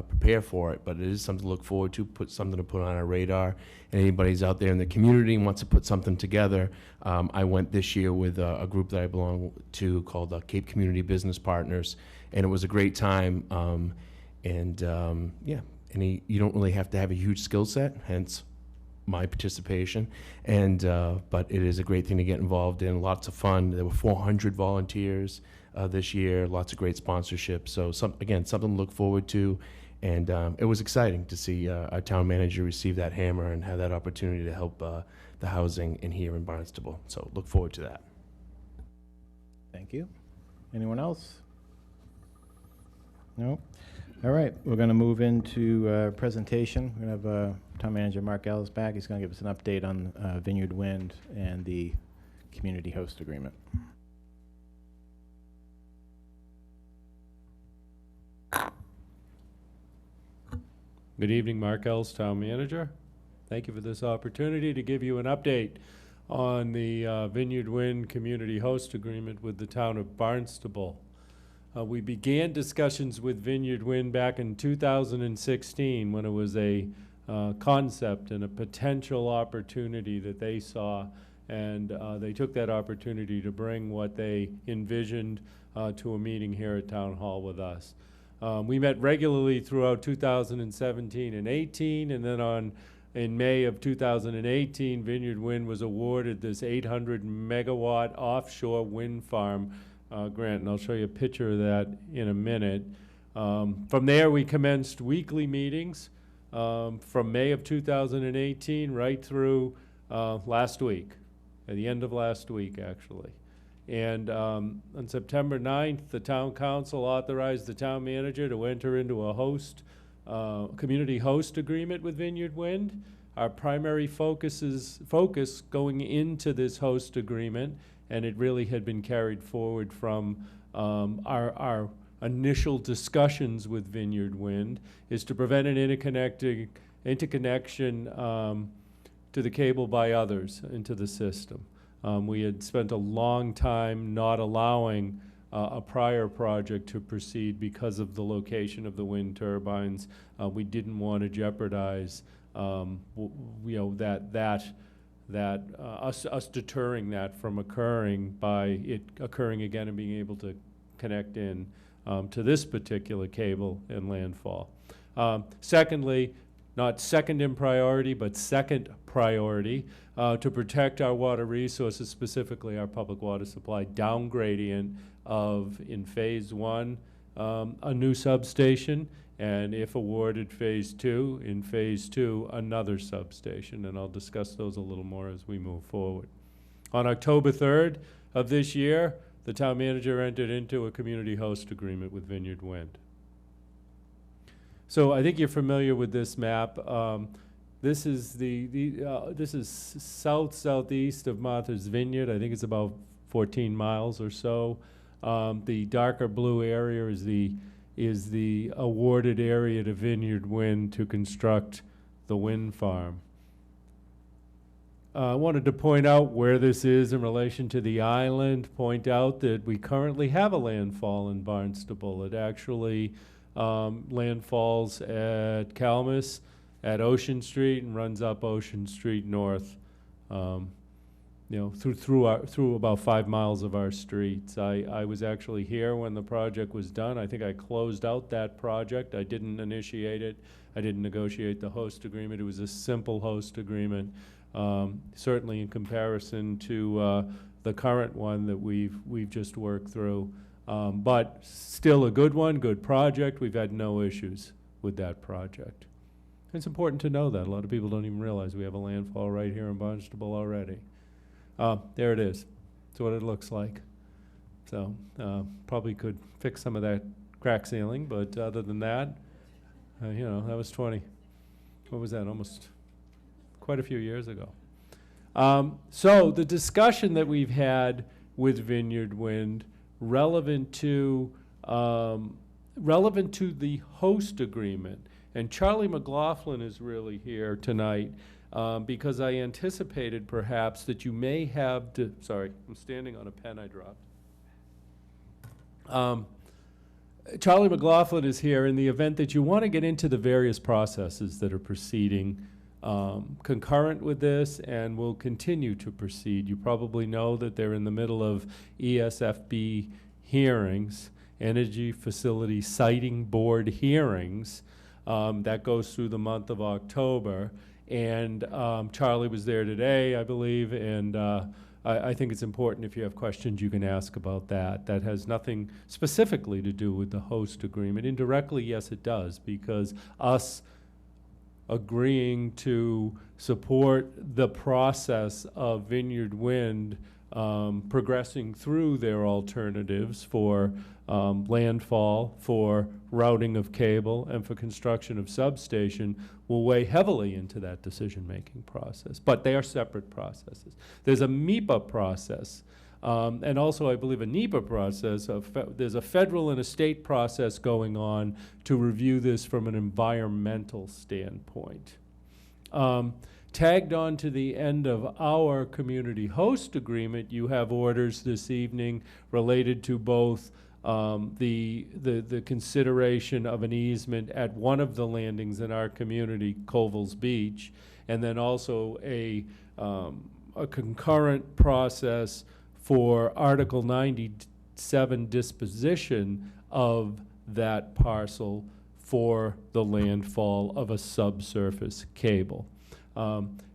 prepare for it. But it is something to look forward to, something to put on our radar. And anybody's out there in the community and wants to put something together, I went this year with a group that I belong to called Cape Community Business Partners, and it was a great time. Yeah, and you don't really have to have a huge skill set, hence my participation, and but it is a great thing to get involved in. Lots of fun. There were 400 volunteers this year. Lots of great sponsorship. So something to look forward to, and it was exciting to see our town manager receive that hammer and have that opportunity to help the housing in here in Barnstable. So look forward to that. Thank you. Anyone else? No? All right, we're going to move into presentation. We're going to have Town Manager Mark Ellis back. He's going to give us an update on Vineyard Wind and the community host agreement. Good evening, Mark Ells, Town Manager. Thank you for this opportunity to give you an update on the Vineyard Wind Community Host Agreement with the town of Barnstable. We began discussions with Vineyard Wind back in 2016 when it was a concept and a potential opportunity that they saw, and they took that opportunity to bring what they envisioned to a meeting here at Town Hall with us. We met regularly throughout 2017 and 18, and then in May of 2018, Vineyard Wind was awarded this 800 megawatt offshore wind farm grant, and I'll show you a picture of that in a minute. From there, we commenced weekly meetings from May of 2018 right through last week, at the end of last week, actually. And on September 9th, the town council authorized the town manager to enter into a community host agreement with Vineyard Wind. Our primary focus going into this host agreement, and it really had been carried forward from our initial discussions with Vineyard Wind, is to prevent an interconnection to the cable by others into the system. We had spent a long time not allowing a prior project to proceed because of the location of the wind turbines. We didn't want to jeopardize, us deterring that from occurring by it occurring again and being able to connect in to this particular cable and landfall. Secondly, not second in priority, but second priority, to protect our water resources, specifically our public water supply, down gradient of, in phase one, a new substation, and if awarded phase two, in phase two, another substation, and I'll discuss those a little more as we move forward. On October 3rd of this year, the town manager entered into a community host agreement with Vineyard Wind. So I think you're familiar with this map. This is this is southeast of Martha's Vineyard. I think it's about 14 miles or so. The darker blue area is the awarded area to Vineyard Wind to construct the wind farm. I wanted to point out where this is in relation to the island, point out that we currently have a landfall in Barnstable. It actually landfalls at Calmus, at Ocean Street, and runs up Ocean Street north, through about 5 miles of our streets. I was actually here when the project was done. I think I closed out that project. I didn't initiate it. I didn't negotiate the host agreement. It was a simple host agreement, certainly in comparison to the current one that we've just worked through. But still a good one, good project. We've had no issues with that project. It's important to know that. A lot of people don't even realize we have a landfall right here in Barnstable already. There it is. That's what it looks like. So probably could fix some of that crack ceiling, but other than that, that was what was that, almost quite a few years ago. So the discussion that we've had with Vineyard Wind relevant to the host agreement, and Charlie McLaughlin is really here tonight because I anticipated perhaps that you may have sorry, I'm standing on a pen I dropped. Charlie McLaughlin is here in the event that you want to get into the various processes that are proceeding concurrent with this and will continue to proceed. You probably know that they're in the middle of ESFB hearings, Energy Facility Siting Board hearings. That goes through the month of October. And Charlie was there today, I believe, and I think it's important if you have questions you can ask about that. That has nothing specifically to do with the host agreement. Indirectly, yes, it does, because us agreeing to support the process of Vineyard Wind progressing through their alternatives for landfall, for routing of cable, and for construction of substation will weigh heavily into that decision-making process. But they are separate processes. There's a MEPA process, and also I believe a NEPA process. There's a federal and a state process going on to review this from an environmental standpoint. Tagged on to the end of our community host agreement, you have orders this evening related to both the consideration of an easement at one of the landings in our community, Colville's Beach, and then also a concurrent process for Article 97 disposition of that parcel for the landfall of a subsurface cable.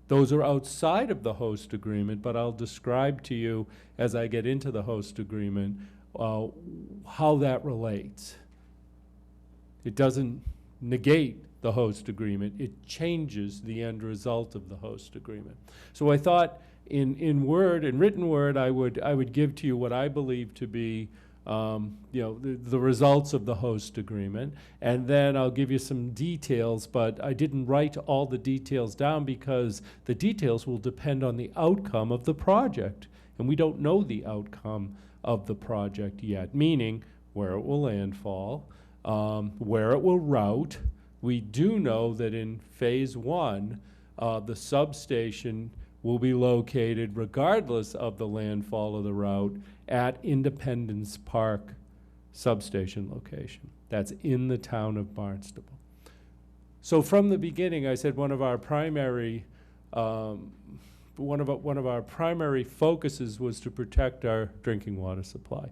Those are outside of the host agreement, but I'll describe to you as I get into the host agreement how that relates. It doesn't negate the host agreement, it changes the end result of the host agreement. So I thought in written word, I would give to you what I believe to be the results of the host agreement, and then I'll give you some details, but I didn't write all the details down because the details will depend on the outcome of the project, and we don't know the outcome of the project yet, meaning where it will landfall, where it will route. We do know that in phase one, the substation will be located, regardless of the landfall of the route, at Independence Park substation location. That's in the town of Barnstable. So from the beginning, I said one of our primary focuses was to protect our drinking water supply.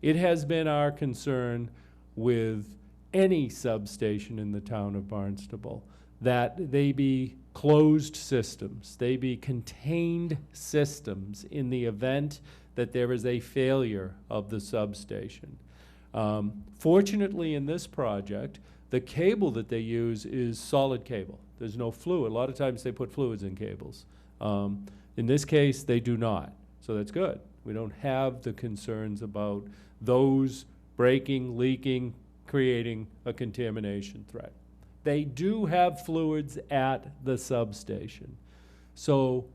It has been our concern with any substation in the town of Barnstable that they be closed systems, they be contained systems in the event that there is a failure of the substation. Fortunately, in this project, the cable that they use is solid cable. There's no fluid. A lot of times they put fluids in cables. In this case, they do not. So that's good. We don't have the concerns about those breaking, leaking, creating a contamination threat. They do have fluids at the substation. So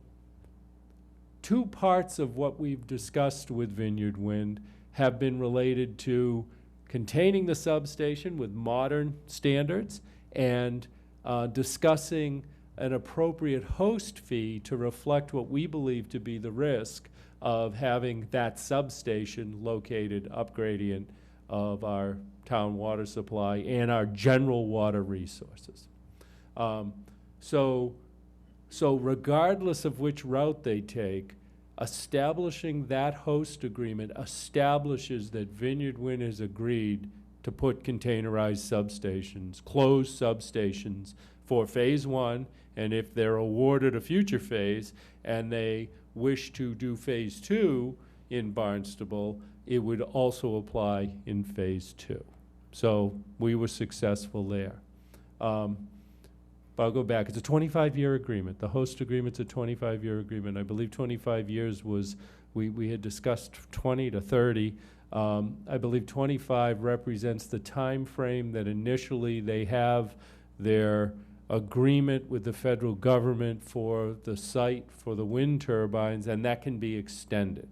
2 parts of what we've discussed with Vineyard Wind have been related to containing the substation with modern standards and discussing an appropriate host fee to reflect what we believe to be the risk of having that substation located upgradient of our town water supply and our general water resources. So regardless of which route they take, establishing that host agreement establishes that Vineyard Wind has agreed to put containerized substations, closed substations for phase one, and if they're awarded a future phase and they wish to do phase two in Barnstable, it would also apply in phase two. So we were successful there. But I'll go back. It's a 25-year agreement. The host agreement's a 25-year agreement. I believe 25 years was, we had discussed 20 to 30. I believe 25 represents the time frame that initially they have their agreement with the federal government for the site for the wind turbines, and that can be extended.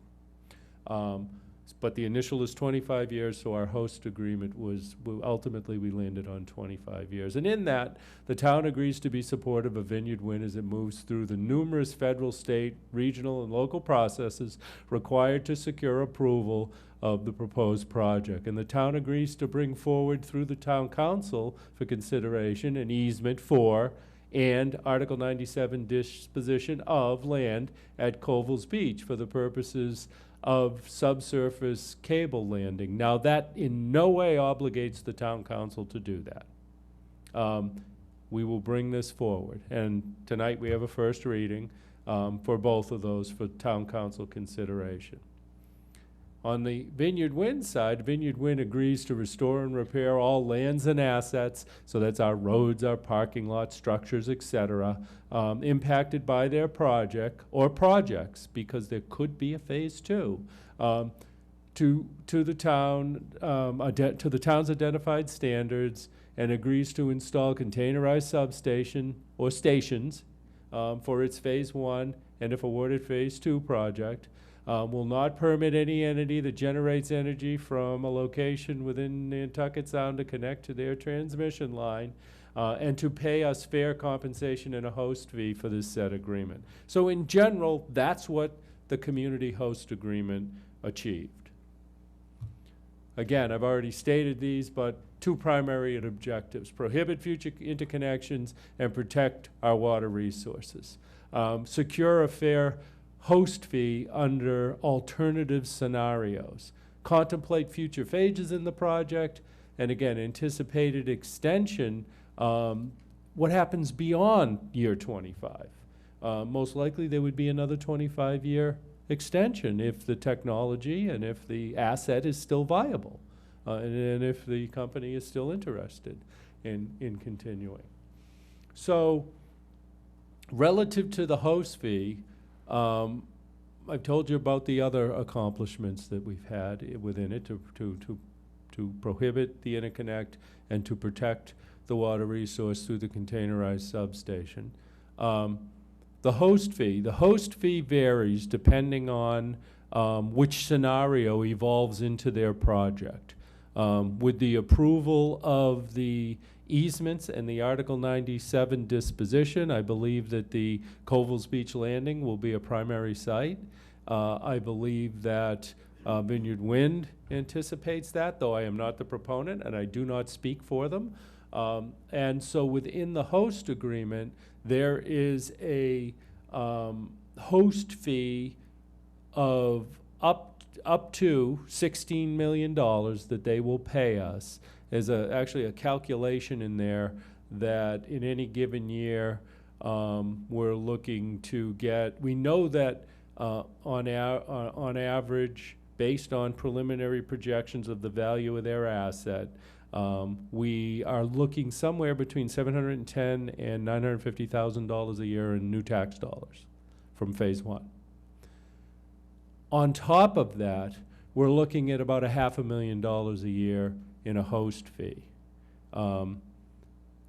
But the initial is 25 years, so our host agreement was, ultimately we landed on 25 years. And in that, the town agrees to be supportive of Vineyard Wind as it moves through the numerous federal, state, regional, and local processes required to secure approval of the proposed project. And the town agrees to bring forward through the town council for consideration an easement for and Article 97 disposition of land at Colville's Beach for the purposes of subsurface cable landing. Now, that in no way obligates the town council to do that. We will bring this forward, and tonight we have a first reading for both of those for town council consideration. On the Vineyard Wind side, Vineyard Wind agrees to restore and repair all lands and assets, so that's our roads, our parking lots, structures, et cetera, impacted by their project or projects, because there could be a phase two, to the town, to the town's identified standards, and agrees to install containerized substation or stations for its phase one, and if awarded phase two project. Will not permit any entity that generates energy from a location within Nantucket Sound to connect to their transmission line and to pay us fair compensation and a host fee for this said agreement. So in general, that's what the community host agreement achieved. Again, I've already stated these, but 2 primary objectives: prohibit future interconnections and protect our water resources. Secure a fair host fee under alternative scenarios. Contemplate future phases in the project And again, anticipated extension, what happens beyond year 25? Most likely there would be another 25-year extension if the technology and if the asset is still viable, and if the company is still interested in continuing. So relative to the host fee, I've told you about the other accomplishments that we've had within it to prohibit the interconnect and to protect the water resource through the containerized substation. The host fee varies depending on which scenario evolves into their project. With the approval of the easements and the Article 97 disposition, I believe that the Covell's Beach Landing will be a primary site. I believe that Vineyard Wind anticipates that, though I am not the proponent and I do not speak for them. And so within the host agreement, there is a host fee of up to $16 million that they will pay us. There's actually a calculation in there that in any given year, we're looking to get, we know that on average, based on preliminary projections of the value of their asset, we are looking somewhere between $710,000 and $950,000 a year in new tax dollars from phase one. On top of that, we're looking at about $500,000 a year in a host fee.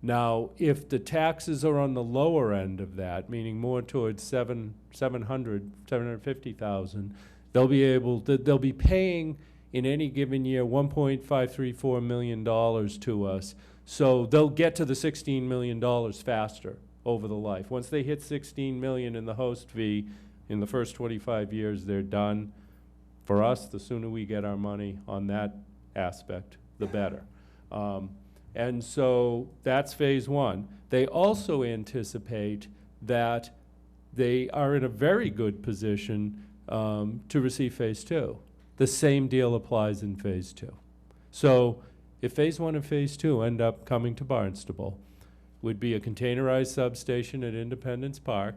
Now, if the taxes are on the lower end of that, meaning more towards $750,000, they'll be paying in any given year $1.534 million to us. So they'll get to the $16 million faster over the life. Once they hit $16 million in the host fee, in the first 25 years, they're done. For us, the sooner we get our money on that aspect, the better. And so that's phase one. They also anticipate that they are in a very good position to receive phase two. The same deal applies in phase two. So if phase one and phase two end up coming to Barnstable, would be a containerized substation at Independence Park.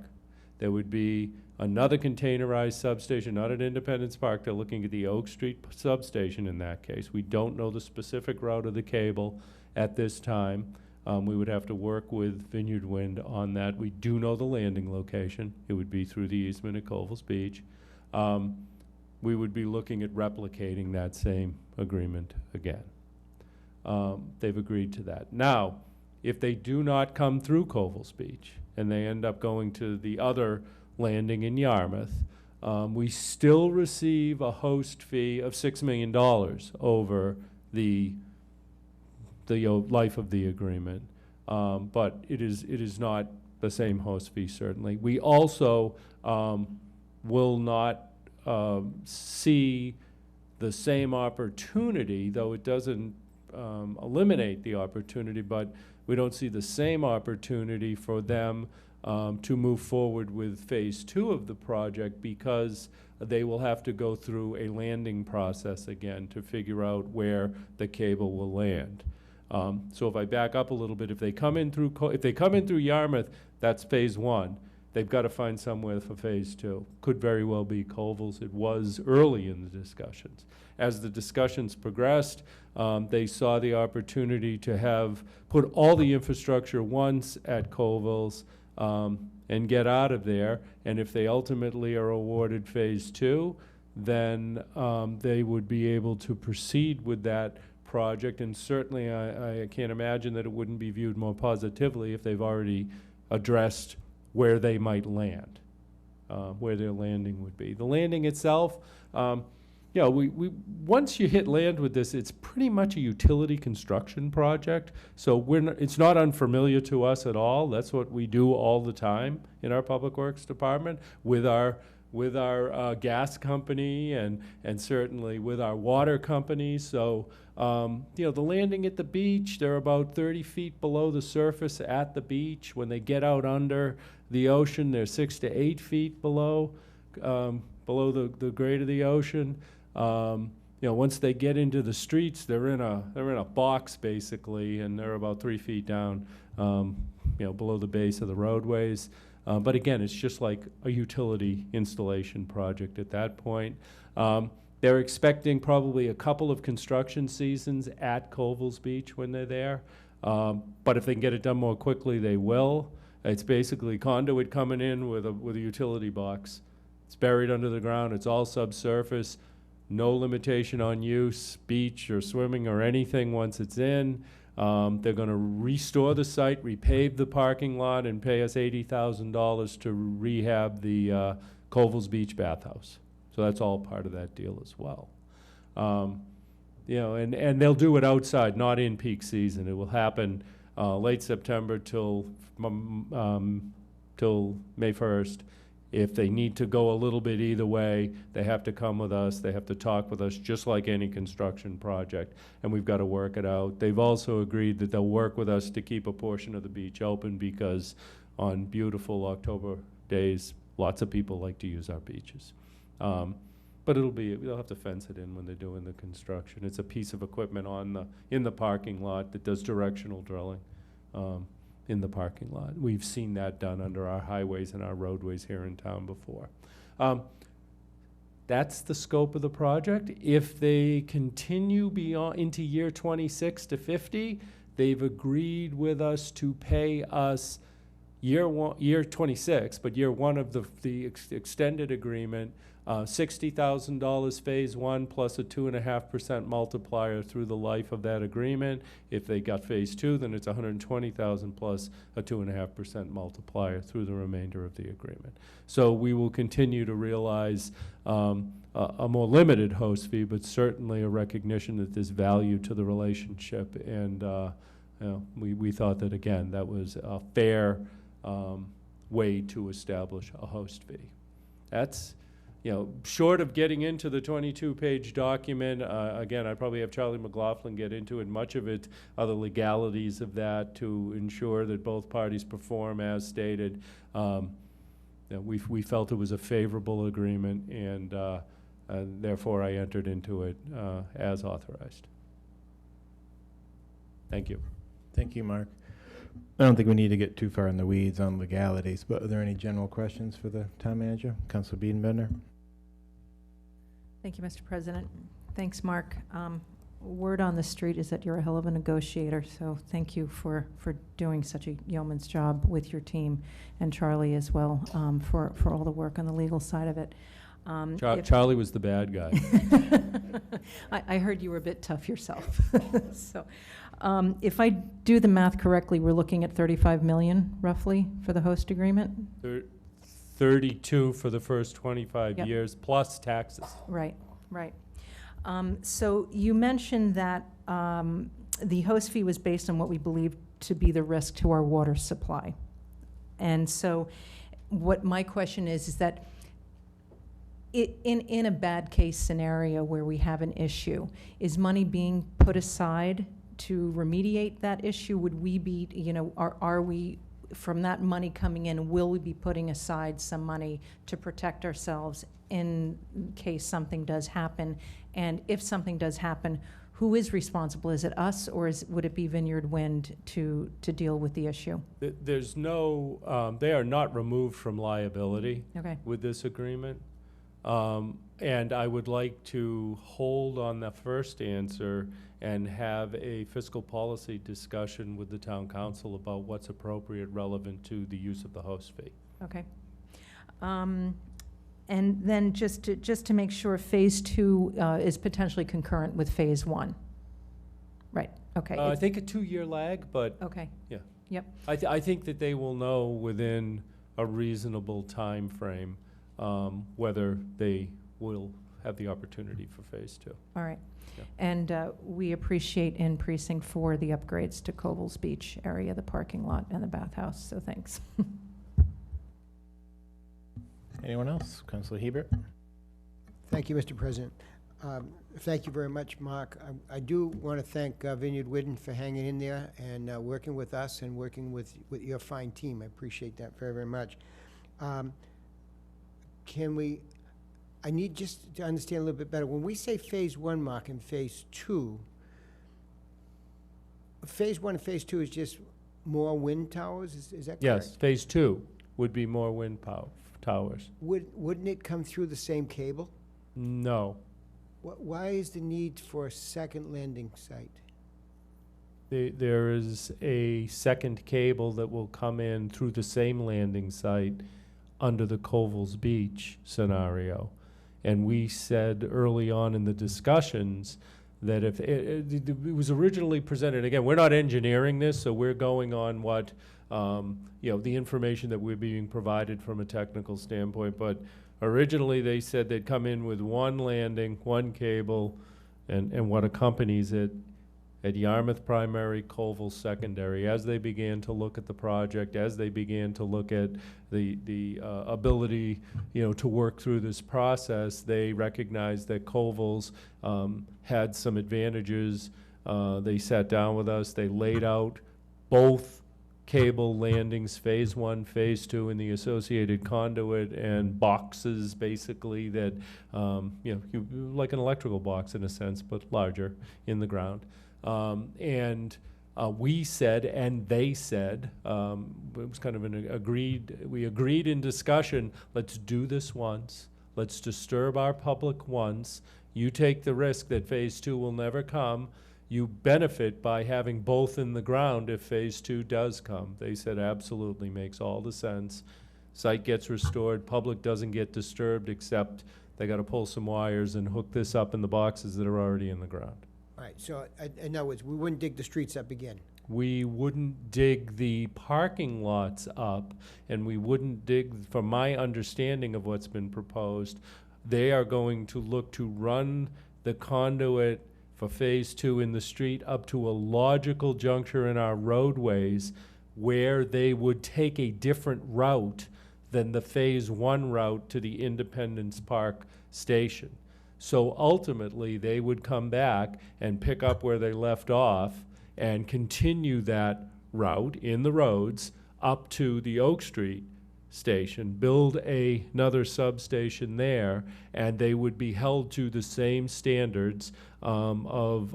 There would be another containerized substation, not at Independence Park. They're looking at the Oak Street substation in that case. We don't know the specific route of the cable at this time. We would have to work with Vineyard Wind on that. We do know the landing location. It would be through the easement at Covell's Beach. We would be looking at replicating that same agreement again. They've agreed to that. Now, if they do not come through Covell's Beach and they end up going to the other landing in Yarmouth, we still receive a host fee of $6 million over the life of the agreement. But it is not the same host fee, certainly. We also will not see the same opportunity, though it doesn't eliminate the opportunity, but we don't see the same opportunity for them to move forward with phase two of the project because they will have to go through a landing process again to figure out where the cable will land. So if I back up a little bit, if they come in through Yarmouth, that's phase one. They've got to find somewhere for phase two. Could very well be Covell's. It was early in the discussions. As the discussions progressed, they saw the opportunity to put all the infrastructure once at Covell's and get out of there. And if they ultimately are awarded phase two, then they would be able to proceed with that project. And certainly I can't imagine that it wouldn't be viewed more positively if they've already addressed where they might land, where their landing would be. The landing itself, once you hit land with this, it's pretty much a utility construction project. So it's not unfamiliar to us at all. That's what we do all the time in our Public Works Department with our gas company and certainly with our water company. So the landing at the beach, they're about 30 feet below the surface at the beach. When they get out under the ocean, they're 6 to 8 feet below the grade of the ocean. you know, once they get into the streets, they're in a box basically, and they're about 3 feet down, you know, below the base of the roadways. But again, it's just like a utility installation project at that point. They're expecting probably a couple of construction seasons at Colville's Beach when they're there. But if they can get it done more quickly, they will. It's basically conduit coming in with a utility box. It's buried under the ground. It's all subsurface. No limitation on use, beach or swimming or anything once it's in. They're going to restore the site, repave the parking lot, and pay us $80,000 to rehab the Colville's Beach bathhouse. So that's all part of that deal as well. You know, and they'll do it outside, not in peak season. It will happen late September till May 1st. If they need to go a little bit either way, they have to come with us. They have to talk with us, just like any construction project, and we've got to work it out. They've also agreed that they'll work with us to keep a portion of the beach open, because on beautiful October days, lots of people like to use our beaches. But they'll have to fence it in when they're doing the construction. It's a piece of equipment in the parking lot that does directional drilling. In the parking lot. We've seen that done under our highways and our roadways here in town before. That's the scope of the project. If they continue beyond into year 26 to 50, they've agreed with us to pay us year 26, but year one of the extended agreement, $60,000 phase one plus a 2.5% multiplier through the life of that agreement. If they got phase two, then it's $120,000 plus a 2.5% multiplier through the remainder of the agreement. So we will continue to realize a more limited host fee, but certainly a recognition that there's value to the relationship. And you know, we thought that, again, that was a fair way to establish a host fee. That's, you know, short of getting into the 22-page document, again, I'd probably have Charlie McLaughlin get into it. Much of it are the legalities of that to ensure that both parties perform as stated. You know, we felt it was a favorable agreement, and therefore I entered into it as authorized. Thank you. Thank you, Mark. I don't think we need to get too far in the weeds on legalities, but are there any general questions for the town manager? Councilor Biedenbender? Thank you, Mr. President. Thanks, Mark. Word on the street is that you're a hell of a negotiator, so thank you for doing such a yeoman's job with your team, and Charlie as well, for all the work on the legal side of it. Charlie was the bad guy. I heard you were a bit tough yourself. So, if I do the math correctly, we're looking at 35 million roughly for the host agreement? 32 for the first 25 Yep. years, plus taxes. Right, right. So you mentioned that the host fee was based on what we believe to be the risk to our water supply. And so what my question is that in a bad case scenario where we have an issue, is money being put aside to remediate that issue? Would we be, you know, are we, from that money coming in, will we be putting aside some money to protect ourselves in case something does happen? And if something does happen, who is responsible? Is it us, or would it be Vineyard Wind to deal with the issue? There's no, they are not removed from liability Okay. with this agreement. And I would like to hold on the first answer and have a fiscal policy discussion with the town council about what's appropriate relevant to the use of the host fee. Okay. And then just to make sure, phase two is potentially concurrent with phase one. Right, okay. I think a 2-year lag, but Okay. yeah. Yep. I think that they will know within a reasonable time frame whether they will have the opportunity for phase two. All right. Yeah. And we appreciate in Precinct 4 the upgrades to Coville's Beach area, the parking lot and the bathhouse, so thanks. Anyone else? Councilor Hebert? Thank you, Mr. President. Thank you very much, Mark. I do want to thank Vineyard Wind for hanging in there and working with us and working with your fine team. I appreciate that very, very much. I need just to understand a little bit better. When we say phase one, Mark, and phase two, phase one and phase two is just more wind towers, is that correct? Yes, phase 2 would be more wind towers. Wouldn't it come through the same cable? No. Why is the need for a second landing site? There is a second cable that will come in through the same landing site under the Covels Beach scenario. And we said early on in the discussions that if it was originally presented, again, we're not engineering this, so we're going on what, the information that we're being provided from a technical standpoint. But originally, they said they'd come in with one landing, one cable, and what accompanies it at Yarmouth Primary, Colville Secondary. As they began to look at the project, as they began to look at the ability, to work through this process, they recognized that Colville's had some advantages. They sat down with us. They laid out both cable landings, phase one, phase two, and the associated conduit and boxes, basically, that, like an electrical box in a sense, but larger in the ground. We said, and they said, it was kind of we agreed in discussion, let's do this once, let's disturb our public once, you take the risk that phase two will never come, you benefit by having both in the ground if phase two does come. They said absolutely, makes all the sense. Site gets restored, public doesn't get disturbed, except they gotta pull some wires and hook this up in the boxes that are already in the ground. All right, so in other words, we wouldn't dig the streets up again. We wouldn't dig the parking lots up, and we wouldn't dig, from my understanding of what's been proposed, they are going to look to run the conduit for phase two in the street up to a logical juncture in our roadways where they would take a different route than the phase one route to the Independence Park station. So ultimately, they would come back and pick up where they left off and continue that route in the roads up to the Oak Street station, build another substation there, and they would be held to the same standards of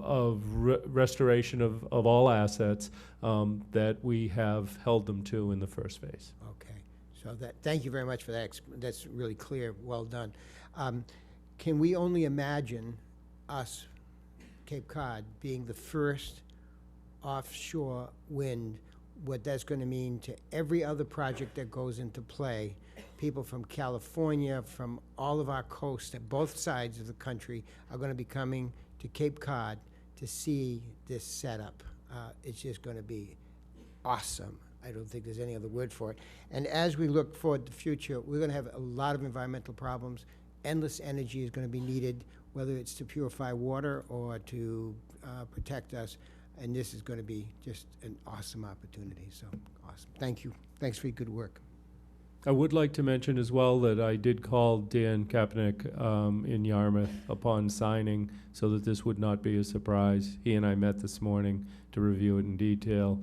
restoration of all assets that we have held them to in the first phase. Okay, so thank you very much for that. That's really clear, well done. Can we only imagine us, Cape Cod, being the first offshore wind, what that's going to mean to every other project that goes into play? People from California, from all of our coasts, at both sides of the country, are going to be coming to Cape Cod to see this setup. It's just going to be awesome. I don't think there's any other word for it. And as we look forward to the future, we're going to have a lot of environmental problems. Endless energy is going to be needed, whether it's to purify water or to protect us. And this is going to be just an awesome opportunity. So awesome. Thank you. Thanks for your good work. I would like to mention as well that I did call Dan Kapnick in Yarmouth upon signing so that this would not be a surprise. He and I met this morning to review it in detail.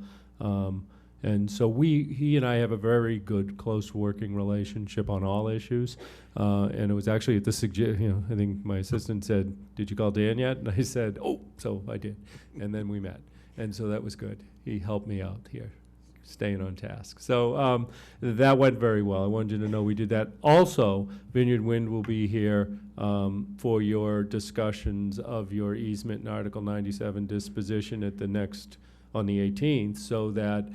And so he and I have a very good, close working relationship on all issues. And it was actually at the I think my assistant said, "Did you call Dan yet?" And I said, "Oh," so I did. And then we met. And so that was good. He helped me out here, staying on task. So that went very well. I wanted you to know we did that. Also, Vineyard Wind will be here for your discussions of your easement and Article 97 disposition at the next, on the 18th, so that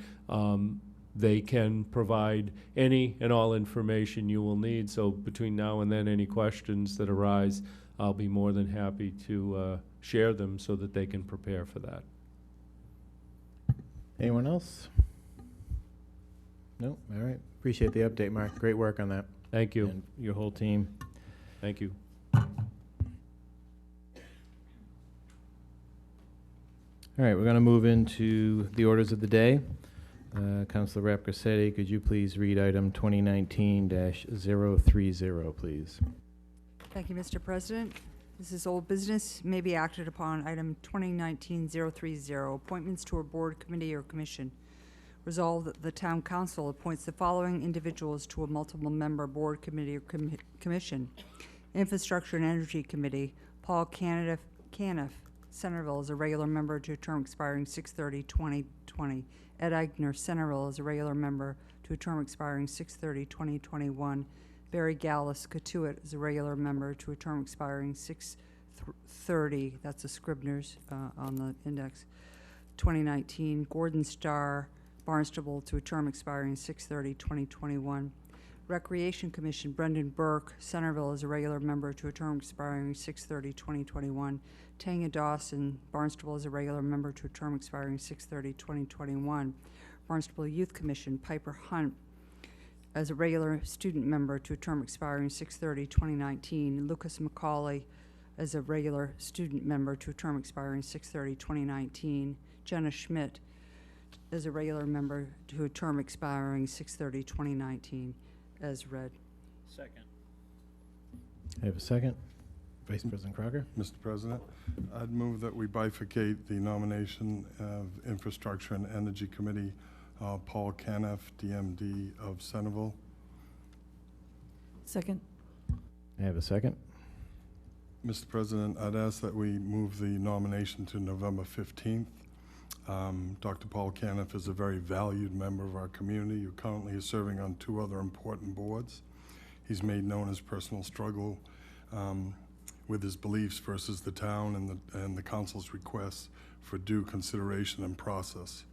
they can provide any and all information you will need. So between now and then, any questions that arise, I'll be more than happy to share them so that they can prepare for that. Anyone else? No? All right. Appreciate the update, Mark. Great work on that. Thank you. And your whole team. Thank you. All right, we're going to move into the orders of the day. Councilor Rapcasetti, could you please read item 2019-030, please? Thank you, Mr. President. This is old business, may be acted upon. Item 2019-030, appointments to a board, committee, or commission. Resolved that the town council appoints the following individuals to a multiple member board, committee, or commission. Infrastructure and Energy Committee, Paul Caniff, Centerville, is a regular member to a term expiring 6/30/2020. Ed Eigner, Centerville, is a regular member to a term expiring 6/30/2021. Barry Gallus, Katuitt, is a regular member to a term expiring 6/30, that's a Scribner's on the index, 2019. Gordon Starr, Barnstable, to a term expiring 6/30/2021. Recreation Commission, Brendan Burke, Centerville, is a regular member to a term expiring 6/30/2021. Tanya Dawson, Barnstable, is a regular member to a term expiring 6/30/2021. Barnstable Youth Commission, Piper Hunt, as a regular student member to a term expiring 6/30/2019. Lucas McCauley, as a regular student member to a term expiring 6/30/2019. Jenna Schmidt, as a regular member to a term expiring 6/30/2019, as read. Second. I have a second. Vice President Crocker? Mr. President, I'd move that we bifurcate the nomination of Infrastructure and Energy Committee, Paul Caniff, DMD of Centerville. Second. I have a second. Mr. President, I'd ask that we move the nomination to November 15th. Dr. Paul Caniff is a very valued member of our community who currently is serving on 2 other important boards. He's made known his personal struggle with his beliefs versus the town and the council's requests for due consideration and process.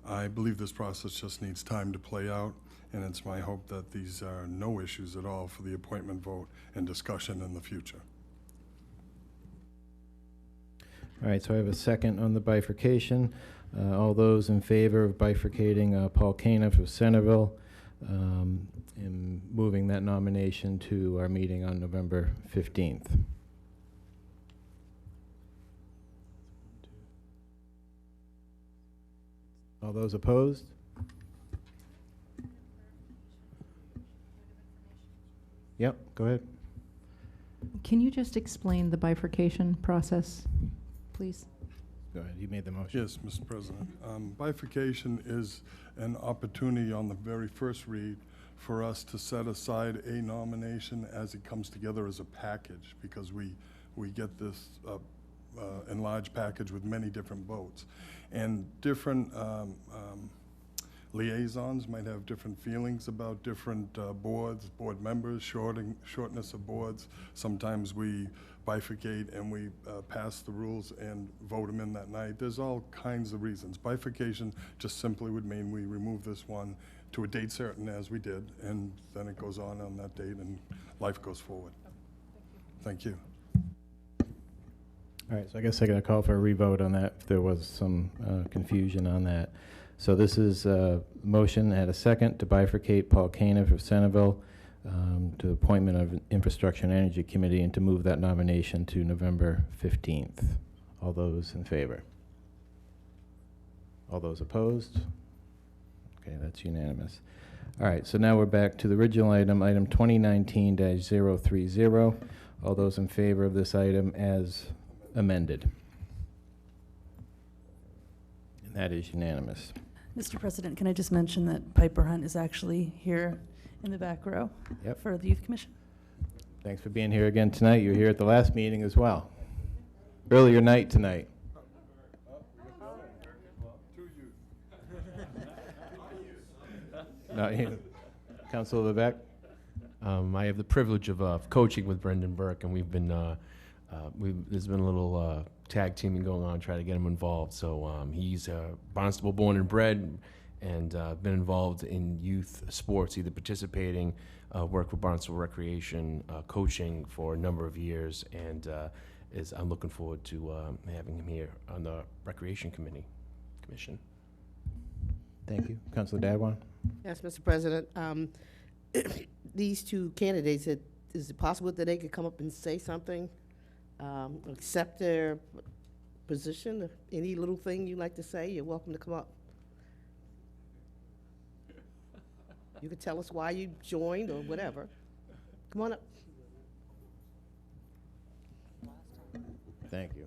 I believe this process just needs time to play out, and it's my hope that these are no issues at all for the appointment vote and discussion in the future. All right, so I have a second on the bifurcation. All those in favor of bifurcating Paul Caniff of Centerville and moving that nomination to our meeting on November 15th. All those opposed? Yep, go ahead. Can you just explain the bifurcation process, please? Go ahead, you made the motion. Yes, Mr. President. Bifurcation is an opportunity on the very first read for us to set aside a nomination as it comes together as a package, because we get this enlarged package with many different votes. And different liaisons might have different feelings about different boards, board members, shortness of boards. Sometimes we bifurcate and we pass the rules and vote them in that night. There's all kinds of reasons. Bifurcation just simply would mean we remove this one to a date certain, as we did, and then it goes on that date and life goes forward. Thank you. All right, so I guess I got to call for a revote on that if there was some confusion on that. So this is a motion at a second to bifurcate Paul Caniff of Centerville to the appointment of Infrastructure and Energy Committee and to move that nomination to November 15th. All those in favor? All those opposed? Okay, that's unanimous. All right, so now we're back to the original item, item 2019-030. All those in favor of this item as amended? And that is unanimous. Mr. President, can I just mention that Piper Hunt is actually here in the back row for the Youth Commission? Thanks for being here again tonight. You were here at the last meeting as well. Earlier night tonight. Not you. Councilor Levesque? I have the privilege of coaching with Brendan Burke, and we've been there's been a little tag teaming going on, trying to get him involved. So he's Barnstable born and bred, and been involved in youth sports, either participating, worked with Barnstable Recreation, coaching for a number of years, and I'm looking forward to having him here on the Recreation Commission. Thank you. Councilor Dadwan? Yes, Mr. President. These 2 candidates, is it possible that they could come up and say something, accept their position? Any little thing you'd like to say, you're welcome to come up. You could tell us why you joined or whatever. Come on up. Thank you.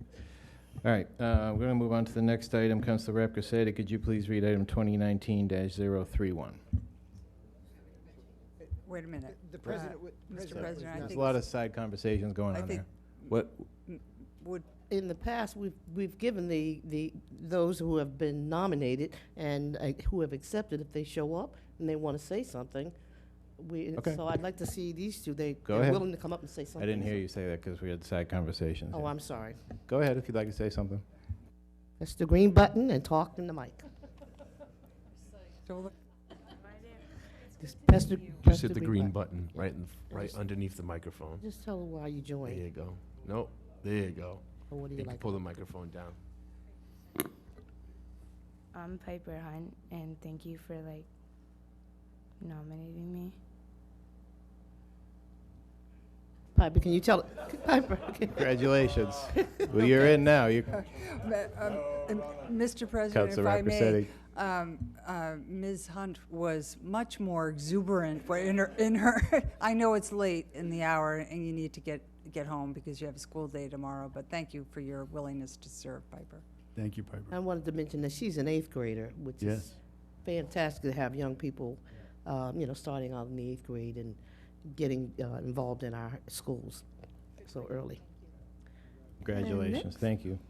All right, we're going to move on to the next item. Councilor Rapkasada, could you please read item 2019-031? Wait a minute. The president would. Mr. President, I There's think. a lot of side conversations going I on think there. What, would, In the past, we've given those who have been nominated and who have accepted, if they show up and they want to say something, Okay. so I'd like to see these two, Go they're ahead. willing to come up and say something. I didn't hear you say that because we had side conversations. Oh, yeah. I'm sorry. Go ahead if you'd like to say something. That's the green button and talk in the mic. Just press the, Just hit the green button right underneath the microphone. Just tell her why you There joined. you go. Nope, there you go. Or what do You you can like? pull the microphone down. I'm Piper Hunt, and thank you for nominating me. Piper, can you tell, Piper? Congratulations. Well, you're in now. You, Mr. President, if Councilor I may, Rappacetti. Ms. Hunt was much more exuberant in her, I know it's late in the hour and you need to get home because you have a school day tomorrow, but thank you for your willingness to serve, Piper. Thank you, Piper. I wanted to mention that she's an 8th grader, which Yes. is fantastic to have young people, starting out in the 8th grade and getting involved in our schools so early. Congratulations. Thank you.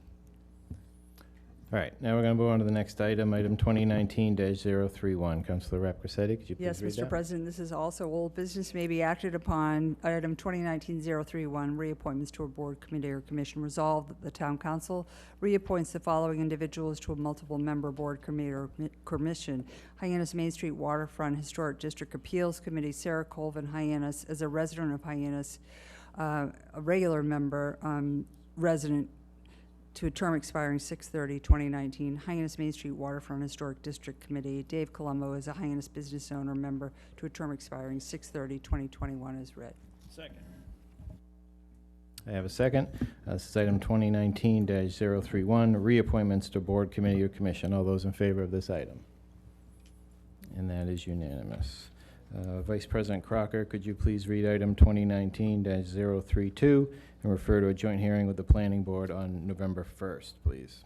All right, now we're going to move on to the next item, item 2019-031. Councilor Rappacetti, could you please Yes, read Mr. that? President, this is also old business may be acted upon. Item 2019-031, reappointments to a board, committee, or commission. Resolved that the town council reappoints the following individuals to a multiple member board, committee, or commission. Hyannis Main Street Waterfront Historic District Appeals Committee, Sarah Colvin Hyannis, as a resident of Hyannis, a regular member, resident, to a term expiring 6/30/2019. Hyannis Main Street Waterfront Historic District Committee, Dave Colombo is a Hyannis business owner member to a term expiring 6/30/2021 as read. Second. I have a second. This is item 2019-031, reappointments to board, committee, or commission. All those in favor of this item? And that is unanimous. Vice President Crocker, could you please read item 2019-032 and refer to a joint hearing with the planning board on November 1st, please?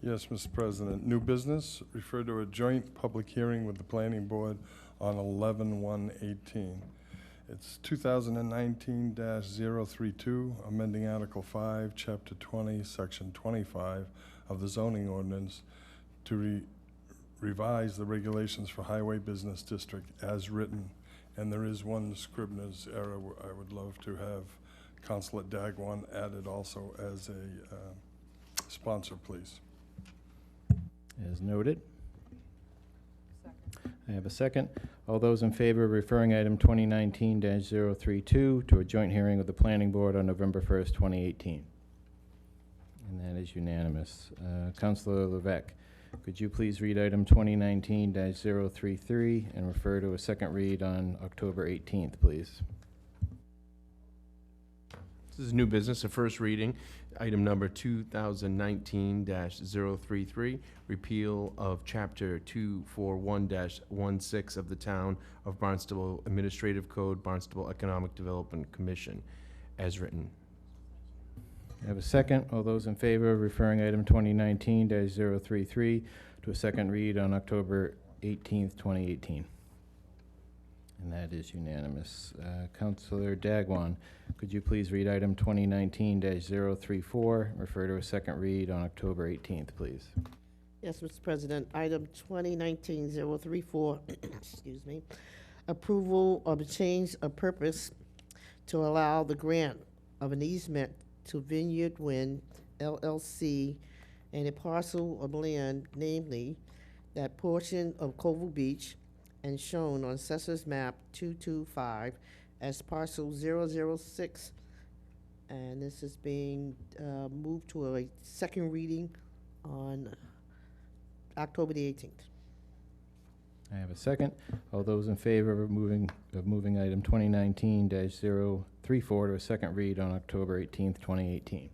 Yes, Mr. President. New business, refer to a joint public hearing with the planning board on 11/1/18. It's 2019-032, amending Article 5, Chapter 20, Section 25 of the zoning ordinance to revise the regulations for highway business district as written. And there is one Scribner's error. I would love to have Councilor Dagwan added also as a sponsor, please. As noted. I have a second. All those in favor of referring item 2019-032 to a joint hearing with the planning board on November 1st, 2018? And that is unanimous. Councilor Levesque, could you please read item 2019-033 and refer to a second read on October 18th, please? This is new business, a first reading, item number 2019-033, repeal of Chapter 241-16 of the Town of Barnstable Administrative Code, Barnstable Economic Development Commission, as written. I have a second. All those in favor of referring item 2019-033 to a second read on October 18th, 2018? And that is unanimous. Councilor Dagwan, could you please read item 2019-034, refer to a second read on October 18th, please? Yes, Mr. President, item 2019-034, excuse me, approval of a change of purpose to allow the grant of an easement to Vineyard Wind LLC and a parcel of land, namely that portion of Koval Beach and shown on Assessor's Map 225 as parcel 006. And this is being moved to a second reading on October the 18th. I have a second. All those in favor of moving item 2019-034 to a second read on October 18th, 2018?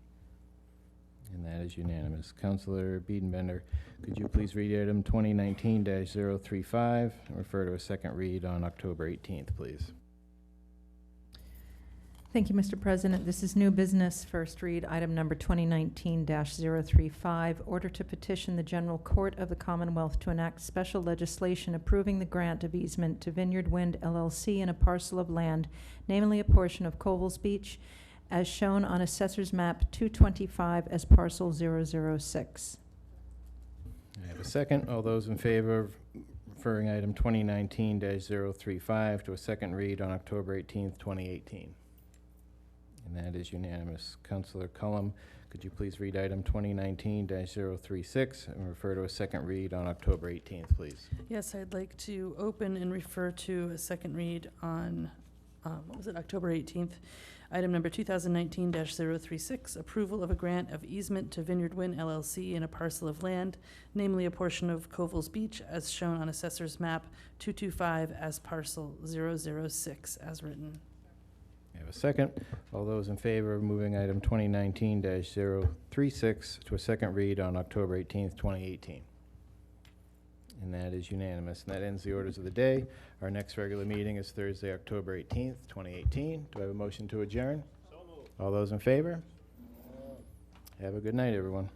And that is unanimous. Councilor Biedenbender, could you please read item 2019-035 and refer to a second read on October 18th, please? Thank you, Mr. President. This is new business, first read, item number 2019-035, order to petition the General Court of the Commonwealth to enact special legislation approving the grant of easement to Vineyard Wind LLC in a parcel of land, namely a portion of Covell's Beach, as shown on Assessor's Map 225 as parcel 006. I have a second. All those in favor of referring item 2019-035 to a second read on October 18th, 2018? And that is unanimous. Councilor Cullum, could you please read item 2019-036 and refer to a second read on October 18th, please? Yes, I'd like to open and refer to a second read on, October 18th. Item number 2019-036, approval of a grant of easement to Vineyard Wind LLC in a parcel of land, namely a portion of Covell's Beach, as shown on Assessor's Map 225 as parcel 006, as written. I have a second. All those in favor of moving item 2019-036 to a second read on October 18th, 2018? And that is unanimous. And that ends the orders of the day. Our next regular meeting is Thursday, October 18th, 2018. Do I have a motion to adjourn? So moved. All those in favor? Have a good night, everyone.